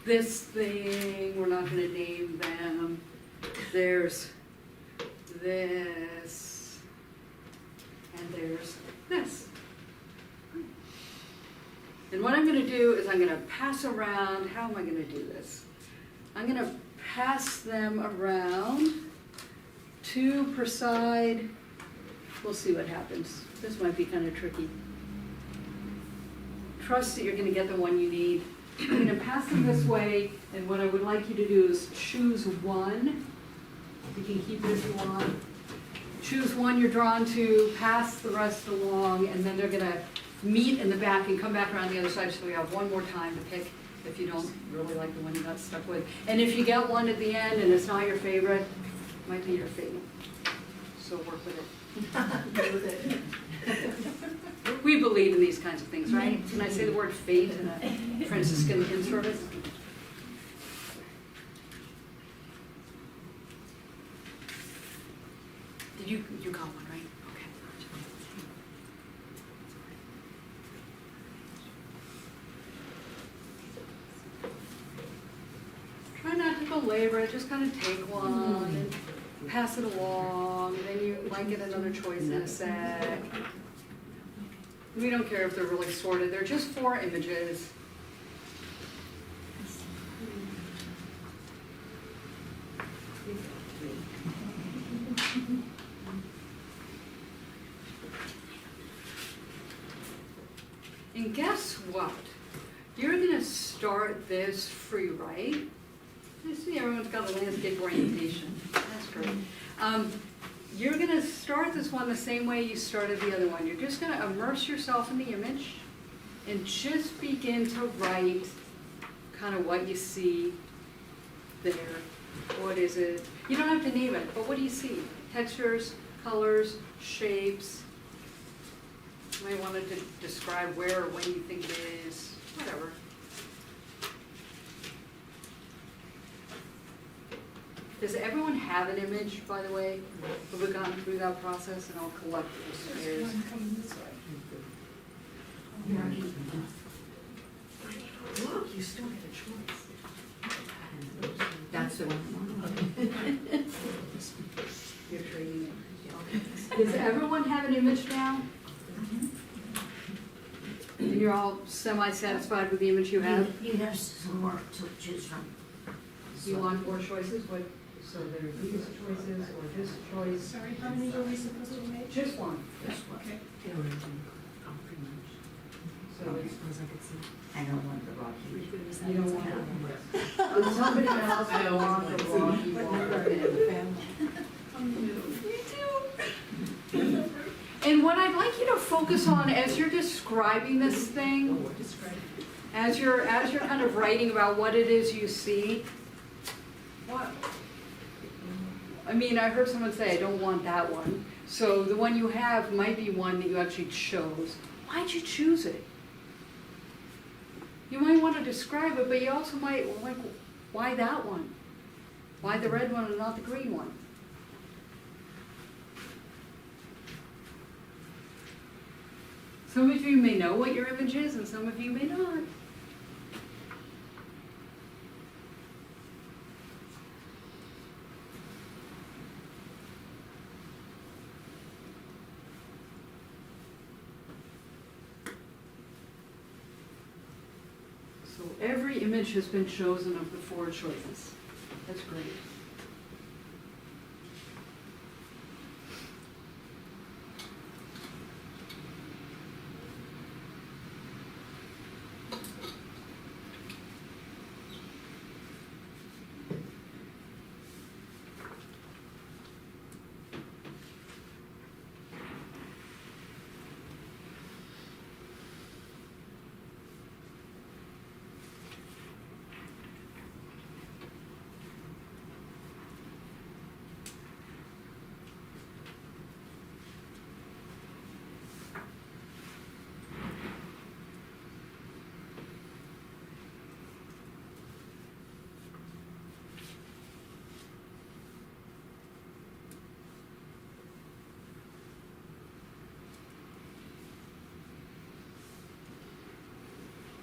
this thing. We're not going to name them. There's this, and there's this. And what I'm going to do is I'm going to pass around, how am I going to do this? I'm going to pass them around, 2 per side. We'll see what happens. This might be kind of tricky. Trust that you're going to get the one you need. I'm going to pass them this way, and what I would like you to do is choose one. You can keep it if you want. Choose one you're drawn to, pass the rest along, and then they're going to meet in the back and come back around the other side, so we have one more time to pick if you don't really like the one you got stuck with. And if you get one at the end and it's not your favorite, it might be your fate. So work with it. We believe in these kinds of things, right? Can I say the word fate in a Franciscan hymn service? You got one, right? Okay. Try not to belabor it, just kind of take one and pass it along, and then you might get another choice in a sec. We don't care if they're really sorted, they're just 4 images. And guess what? You're gonna start this free, right? You see, everyone's got a landscape orientation. That's great. You're gonna start this one the same way you started the other one. You're just gonna immerse yourself in the image and just begin to write kind of what you see there. What is it? You don't have to name it, but what do you see? Textures, colors, shapes. You might want to describe where or when you think it is, whatever. Does everyone have an image, by the way? Have we gone through that process and I'll collect the spares? Look, you still get a choice. That's the one. You're trading it. Does everyone have an image now? And you're all semi-satisfied with the image you have? You have some more to choose from. You want more choices? What? So there are these choices or this choice? Sorry, how many are we supposed to make? Just one. Just one. Okay. So it's, I don't want the rocky. you don't want to. Somebody else I will always want want the to Rocky see. Walker. And what I'd like you to focus on as you're describing this thing, as you're kind of writing about what it is you see, what? I mean, I heard someone say, I don't want that one. So the one you have might be one that you actually chose. Why'd you choose it? You might want to describe it, but you also might, well, like, why that one? Why the red one and not the green one? Some of you may know what your image is, and some of you may not. So every image has been chosen of the 4 choices. That's great.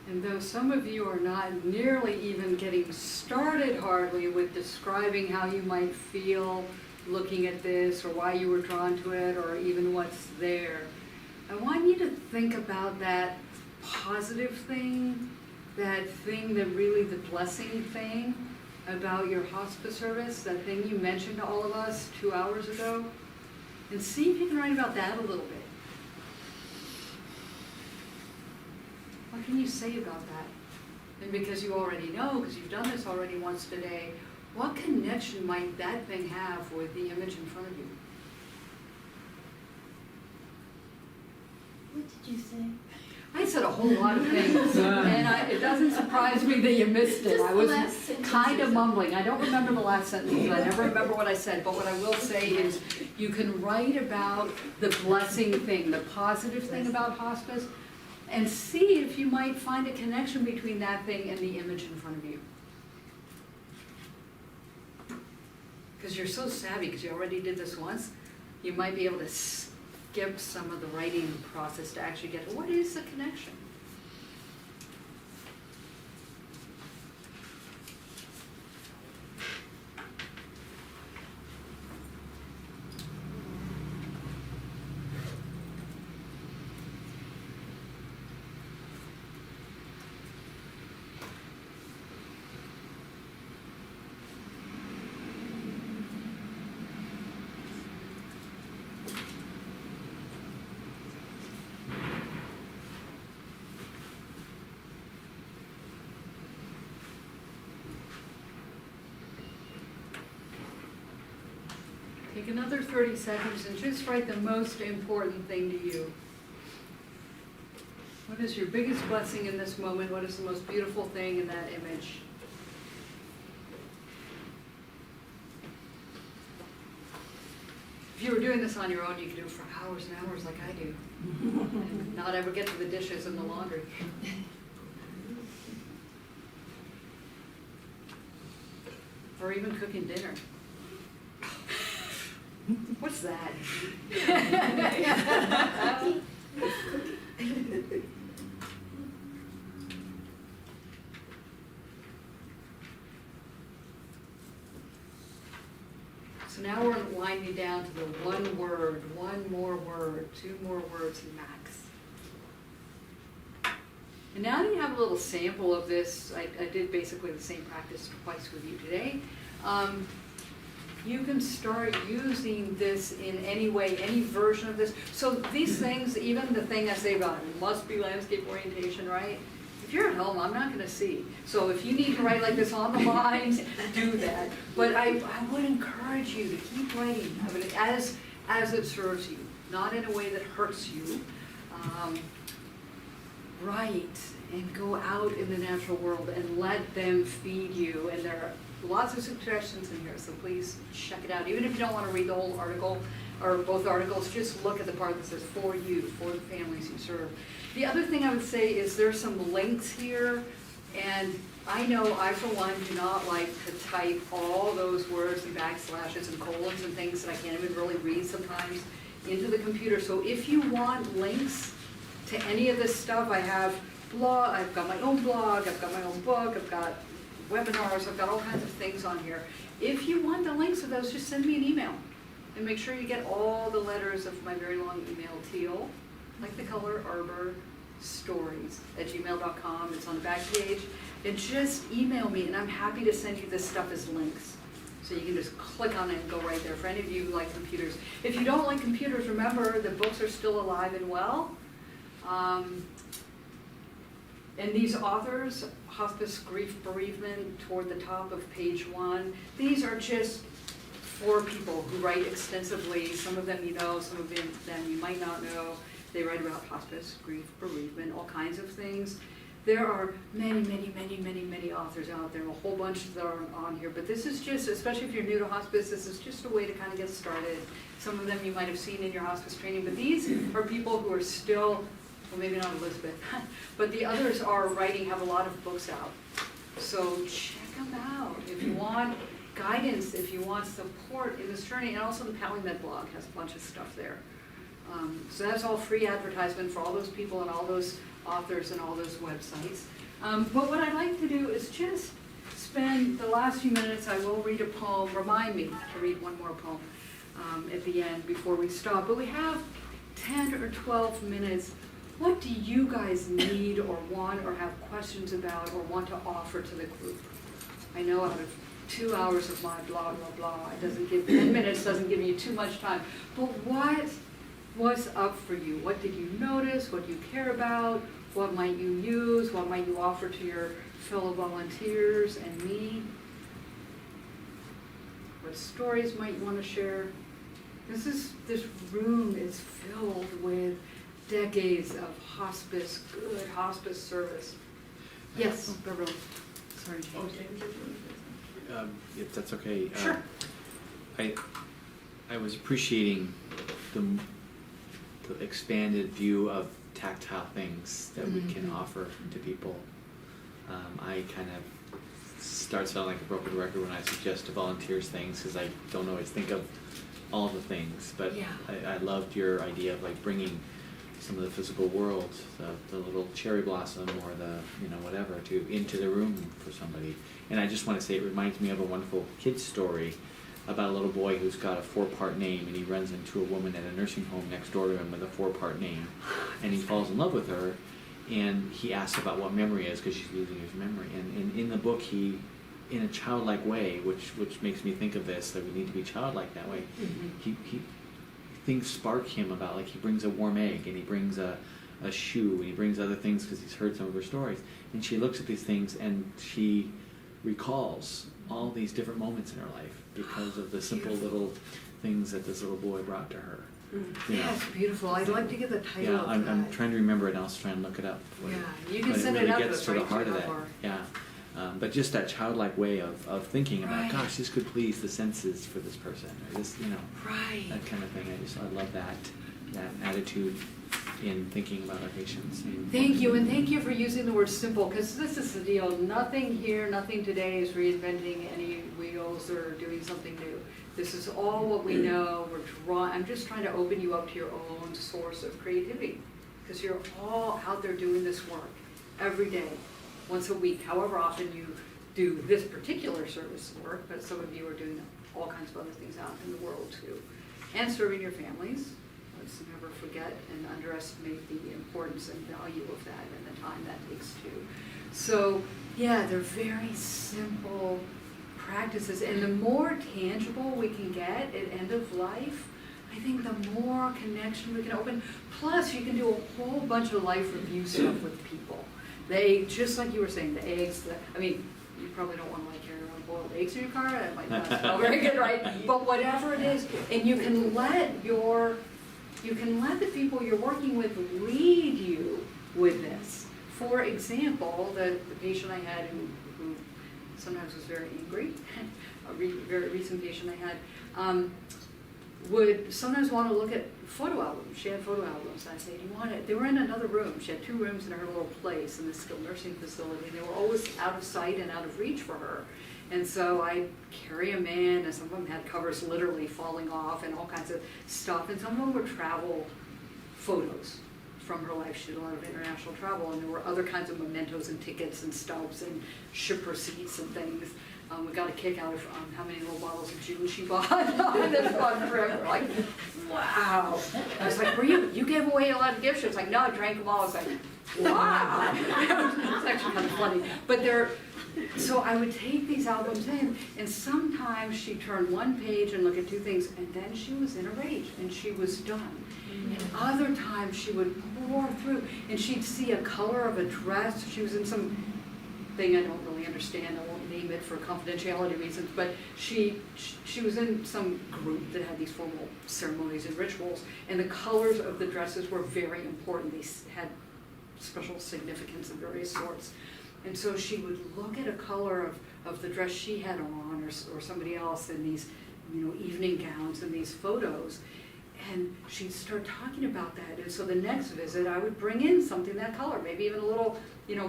And though some of you are not nearly even getting started hardly with describing how you might feel looking at this or why you were drawn to it or even what's there, I want you to think about that positive thing, that thing that really the blessing thing about your hospice service, that thing you mentioned to all of us 2 hours ago, and see if you can write about that a little bit. What can you say about that? And because you already know, because you've done this already once today, what connection might that thing have with the image in front of you? What did you say? I said a whole lot of things, and it doesn't surprise me that you missed it. Just I the was last sentence kind or of something. mumbling. I don't remember the last sentence. I never remember what I said, but what I will say is you can write about the blessing thing, the positive thing about hospice, and see if you might find a connection between that thing and the image in front of you. Because you're so savvy, because you already did this once, you might be able to skip some of the writing process to actually get to what is the connection. Take another 30 seconds and just write the most important thing to you. What is your biggest blessing in this moment? What is the most beautiful thing in that image? If you were doing this on your own, you could do it for hours and hours like I do. And not ever get to the dishes and the laundry. Or even cooking dinner. What's that? So now we're winding down to the one word, one more word, 2 more words max. And now that you have a little sample of this, I did basically the same practice twice with you today. You can start using this in any way, any version of this. So these things, even the thing I say about it must be landscape orientation, right? If you're at home, I'm not going to see. So if you need to write like this on the lines, do that. But I would encourage you to keep writing, I mean, as it serves you, not in a way that hurts you. Write and go out in the natural world and let them feed you. And there are lots of suggestions in here, so please check it out. Even if you don't want to read the whole article or both articles, just look at the part that says for you, for the families you serve. The other thing I would say is there's some links here, and I know I, for one, do not like to type all those words and backslashes and colons and things that I can't even really read sometimes into the computer. So if you want links to any of this stuff, I've got my own blog, I've got my own book, I've got webinars, I've got all kinds of things on here. If you want the links to those, just send me an email. And make sure you get all the letters of my very long email, teal, like the color, arbor, stories@gmail.com. It's on the back page. And just email me, and I'm happy to send you this stuff as links. So you can just click on it and go right there. For any of you who like computers. If you don't like computers, remember the books are still alive and well. And these authors, Hospice, Grief, Bereavement, toward the top of page 1, these are just for people who write extensively. Some of them you know, some of them you might not know. They write about hospice, grief, bereavement, all kinds of things. There are many, many, many, many, many authors out there, a whole bunch that are on here. But this is just, especially if you're new to hospice, this is just a way to kind of get started. Some of them you might have seen in your hospice training, but these are people who are still, well, maybe not Elizabeth, but the others are writing, have a lot of books out. So check them out. If you want guidance, if you want support in this journey, and also the PallyMed blog has a bunch of stuff there. So that's all free advertisement for all those people and all those authors and all those websites. But what I'd like to do is just spend the last few minutes, I will read a poem, remind me to read one more poem at the end before we stop. But we have 10 or 12 minutes. What do you guys need or want or have questions about or want to offer to the group? I know out of 2 hours of my blah, blah, blah, it doesn't give, 10 minutes doesn't give you too much time. But what's up for you? What did you notice? What do you care about? What might you use? What might you offer to your fellow volunteers and me? What stories might you want to share? This room is filled with decades of hospice, good hospice service. Yes, Beverly. Sorry, James. If that's okay. Sure. I was appreciating the expanded view of tactile things that we can offer to people. I kind of start sounding like a broken record when I suggest to volunteers things because I don't always think of all the things, but Yeah. I loved your idea of like bringing some of the physical world, the little cherry blossom or the whatever into the room for somebody. And I just want to say it reminds me of a wonderful kid's story about a little boy who's got a 4-part name, and he runs into a woman at a nursing home next door to him with a 4-part name, and he falls in love with her, and he asks about what memory is because she's losing his memory. And in the book, he, in a childlike way, which makes me think of this, that we need to be childlike that way. He things spark him about, like he brings a warm egg, and he brings a shoe, and he brings other things because he's heard some of her stories. And she looks at these things, and she recalls all these different moments in her life because of the simple little things that this little boy brought to her. You know. Yeah, it's beautiful. I'd like to get the title Yeah, of I'm that. trying to remember it, and I'll try and look it up. Yeah, you can But send it it really out to gets us, to the right, heart of to that. our- Yeah, but just that childlike way of thinking about, Right. gosh, this could please the senses for this person, or this, you know, Right. that kind of thing. I love that attitude in thinking about our patients. Thank you, and thank you for using the word simple, because this is the deal. Nothing here, nothing today is reinventing any wheels or doing something new. This is all what we know. I'm just trying to open you up to your own source of creativity, because you're all out there doing this work every day, once a week, however often you do this particular service work, but some of you are doing all kinds of other things out in the world too, and serving your families. Let's never forget and underestimate the importance and value of that and the time that takes too. So yeah, they're very simple practices, and the more tangible we can get at end of life, I think the more connection we can open. Plus, you can do a whole bunch of life review stuff with people. They, just like you were saying, the eggs, I mean, you probably don't want to like carry around boiled eggs in your car, that might not smell very good, right? But whatever it is, and you can let the people you're working with lead you with this. For example, the patient I had who sometimes was very angry, a very recent patient I had, would sometimes want to look at photo albums. She had photo albums. I said, "Do you want it?" They were in another room. She had 2 rooms in her little place in the skilled nursing facility. They were always out of sight and out of reach for her. And so I carry them in, and some of them had covers literally falling off and all kinds of stuff. And some of them were travel photos from her life. She did a lot of international travel, and there were other kinds of mementos and tickets and stubs and ship receipts and things. We got a kick out of how many little bottles of June she bought on this one trip. We're like, wow. I was like, you gave away a lot of gifts? She was like, no, I drank them all. I was like, wow. It's actually kind of funny. But so I would take these albums in, and sometimes she'd turn one page and look at 2 things, and then she was in a rage, and she was done. And other times she would pour through, and she'd see a color of a dress. She was in some thing I don't really understand. I won't name it for confidentiality reasons, but she was in some group that had these formal ceremonies and rituals, and the colors of the dresses were very important. They had special significance of various sorts. And so she would look at a color of the dress she had on, or somebody else in these, evening gowns and these photos, and she'd start talking about that. And so the next visit, I would bring in something that color, maybe even a little,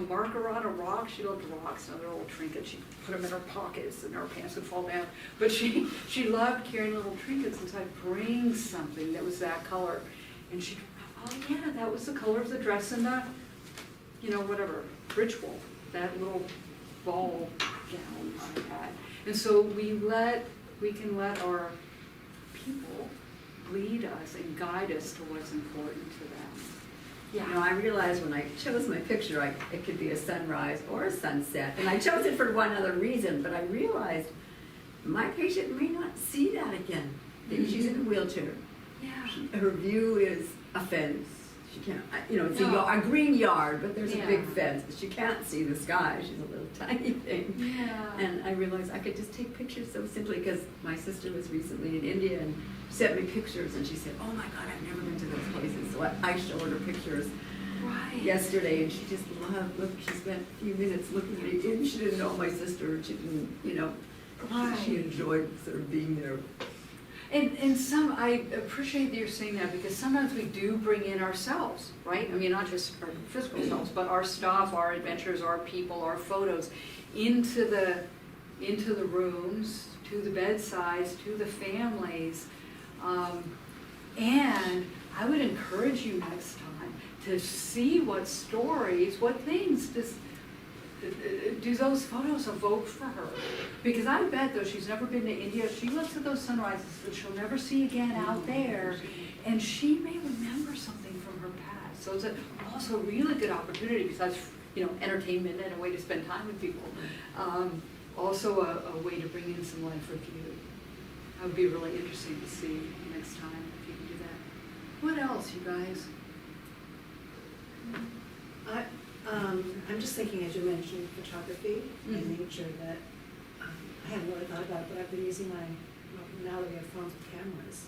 marker on a rock. She loved rocks, another little trinket. She'd put them in her pockets, and her pants would fall down. But she loved carrying little trinkets, and so I'd bring something that was that color, and she'd, oh yeah, that was the color of the dress in the, whatever, ritual. That little ball gown I had. And so we can let our people lead us and guide us to what's important to them. Yeah. I realized when I chose my picture, it could be a sunrise or a sunset. And I chose it for one other reason, but I realized my patient may not see that again. Maybe she's in a wheelchair. Yeah. Her view is a fence. She can't, it's a green yard, but there's a big fence, but she can't see the sky. She's a little tiny thing. Yeah. And I realized I could just take pictures so simply, because my sister was recently in India and sent me pictures, and she said, oh my God, I've never been to those places. So I showed her pictures yesterday, and she just loved, she spent a few minutes looking at it, and she didn't know my sister, and she didn't, she enjoyed sort of being there. And I appreciate that you're saying that, because sometimes we do bring in ourselves, right? I mean, not just our physical selves, but our stuff, our adventures, our people, our photos into the rooms, to the bedsides, to the families. And I would encourage you next time to see what stories, what things do those photos evoke for her? Because I bet, though she's never been to India, she looks at those sunrises that she'll never see again out there, and she may remember something from her past. So it's also a really good opportunity, besides entertainment and a way to spend time with people. Also a way to bring in some life review. That would be really interesting to see next time if you can do that. What else, you guys? I'm just thinking, as you mentioned, photography and nature, that I hadn't really thought about, but I've been using now that we have phones with cameras,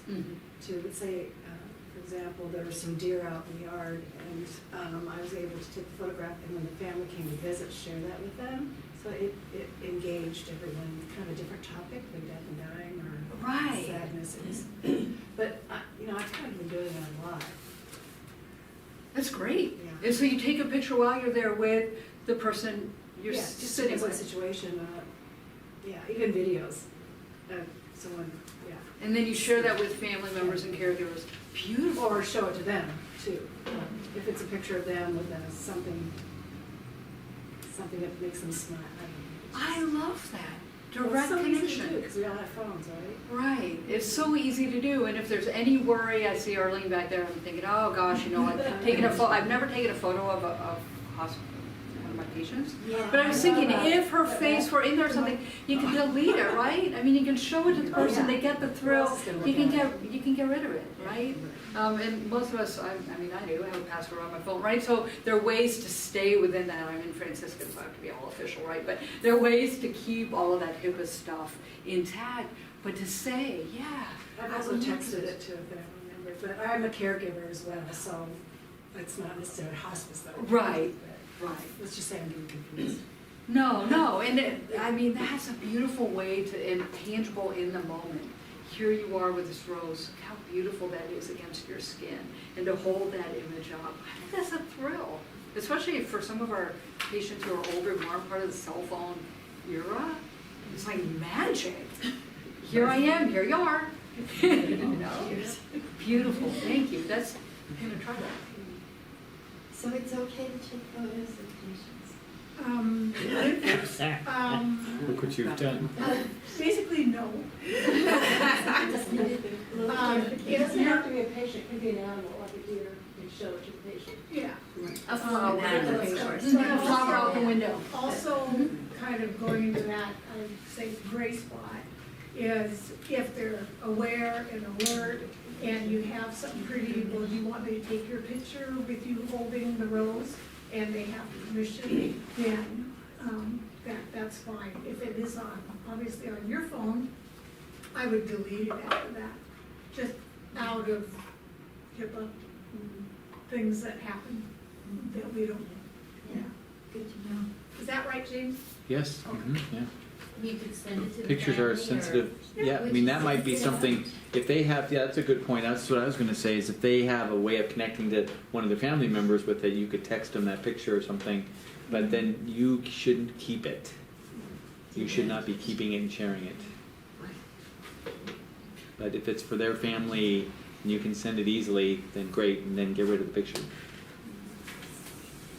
to, let's say, for example, there were some deer out in the yard, and I was able to take the photograph, and when the family came to visit, share that with them. So it engaged everyone, kind of a different topic, like death and dying, or Right. sadness. But, I've kind of been doing it a lot. That's great. Yeah. And so you take a picture while you're there with the person you're Yeah, just sitting depends on the with. situation. Even videos. Someone, yeah. And then you share that with family members and caregivers. Beautiful. Or show it to them too. If it's a picture of them with something that makes them smile. I love that. Well, Direct it's so connection. easy to do because we all have phones, right? Right. It's so easy to do. And if there's any worry, I see Arlene back there, I'm thinking, oh gosh, I've taken a photo. I've never taken a photo of a hospital, one of my patients. Yeah. But I was thinking, if her face were in there or something, you can delete it, right? I mean, you can show it to the person. They get the thrill. You can get rid of it, right? And most of us, I do have a password on my phone, right? So there are ways to stay within that. I'm in Franciscan, so I have to be all official, right? But there are ways to keep all of that HIPAA stuff intact. But to say, yeah. I've also texted it to a family member, but I'm a caregiver as well, so it's not necessarily hospice that I'm doing, Right, but right. Let's just say I'm getting confused. No, and that's a beautiful way to, and tangible in the moment. Here you are with this rose, how beautiful that is against your skin, and to hold that image up, I think that's a thrill. Especially for some of our patients who are older, who aren't part of the cell phone era, it's like magic. Here I am, here you are. Beautiful, thank you, I'm gonna try that. So it's okay to take photos of patients? Look what you've done. Basically, no. Just needed a little It clarification. doesn't have to be a patient, it could be an animal, like a deer, you show it to the patient. Yeah. A flower, But a flower out the window. Also, kind of going into that, I would say gray spot, is if they're aware and alert and you have something pretty, well, do you want me to take your picture with you holding the rose? And they have permission, then that's fine. If it is obviously on your phone, I would delete it after that, just out of HIPAA, things that happen that we don't, yeah. Good to know. Is that right, James? Yes, yeah. You could send it to the Pictures are family, or- sensitive, yeah, I mean, that might be something, if they have, yeah, that's a good point, that's what I was gonna say, is if they have a way of connecting to one of their family members with it, you could text them that picture or something, but then you shouldn't keep it. You should not be keeping it and sharing it. But if it's for their family, and you can send it easily, then great, and then get rid of the picture.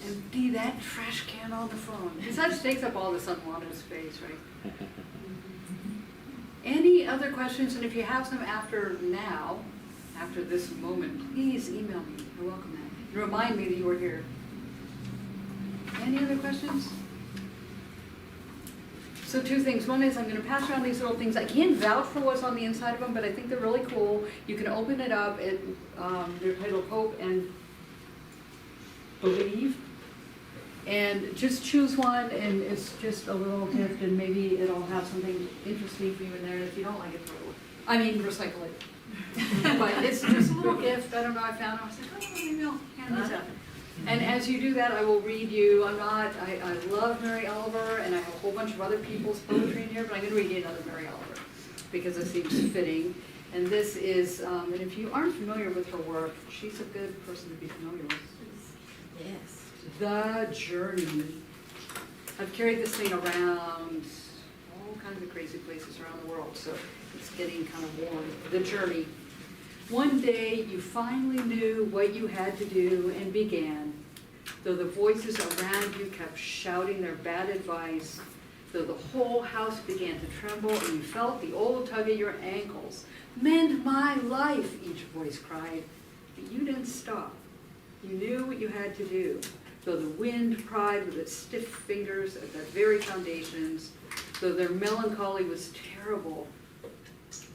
Empty that trash can on the phone. Because that takes up all this unwanted space, right? Any other questions? And if you have some after this moment, please email me. I welcome that. And remind me that you were here. Any other questions? So two things. One is I'm going to pass around these little things. I can't vouch for what's on the inside of them, but I think they're really cool. You can open it up. They're titled Hope and Believe. And just choose one, and it's just a little gift, and maybe it'll have something interesting for you in there. And if you don't like it, throw it away. I mean, recycle it. But it's just a little gift. I don't know. I found it. I was like, oh, maybe I'll hand these out. And as you do that, I will read you. I love Mary Oliver, and I have a whole bunch of other people's poetry in here, but I'm going to read you another Mary Oliver because it seems fitting. And this is, and if you aren't familiar with her work, she's a good person to be familiar with. Yes. The Journey. I've carried this thing around all kinds of crazy places around the world, so it's getting kind of warm. The Journey. One day you finally knew what you had to do and began, though the voices around you kept shouting their bad advice, though the whole house began to tremble and you felt the old tug at your ankles. Mend my life, each voice cried, but you didn't stop. You knew what you had to do, though the wind pried with its stiff fingers at their very foundations, though their melancholy was terrible.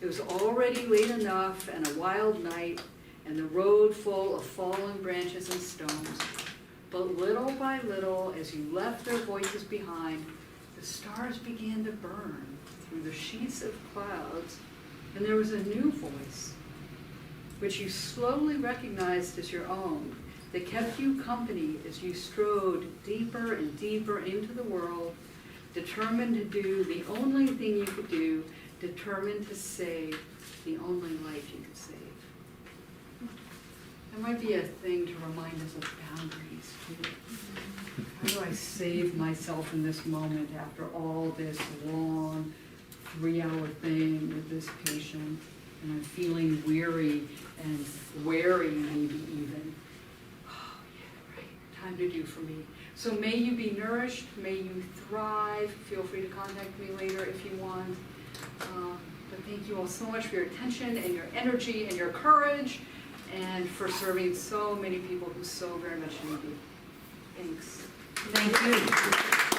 It was already late enough and a wild night, and the road full of fallen branches and stones. But little by little, as you left their voices behind, the stars began to burn through the sheets of clouds, and there was a new voice, which you slowly recognized as your own, that kept you company as you strode deeper and deeper into the world, determined to do the only thing you could do, determined to save the only life you could save. That might be a thing to remind us of boundaries too. How do I save myself in this moment after all this long 3-hour thing with this patient, and I'm feeling weary and wary maybe even. Oh yeah, right, time to do for me. So may you be nourished, may you thrive. Feel free to contact me later if you want. But thank you all so much for your attention and your energy and your courage, and for serving so many people who so very much need you. Thanks. Thank you.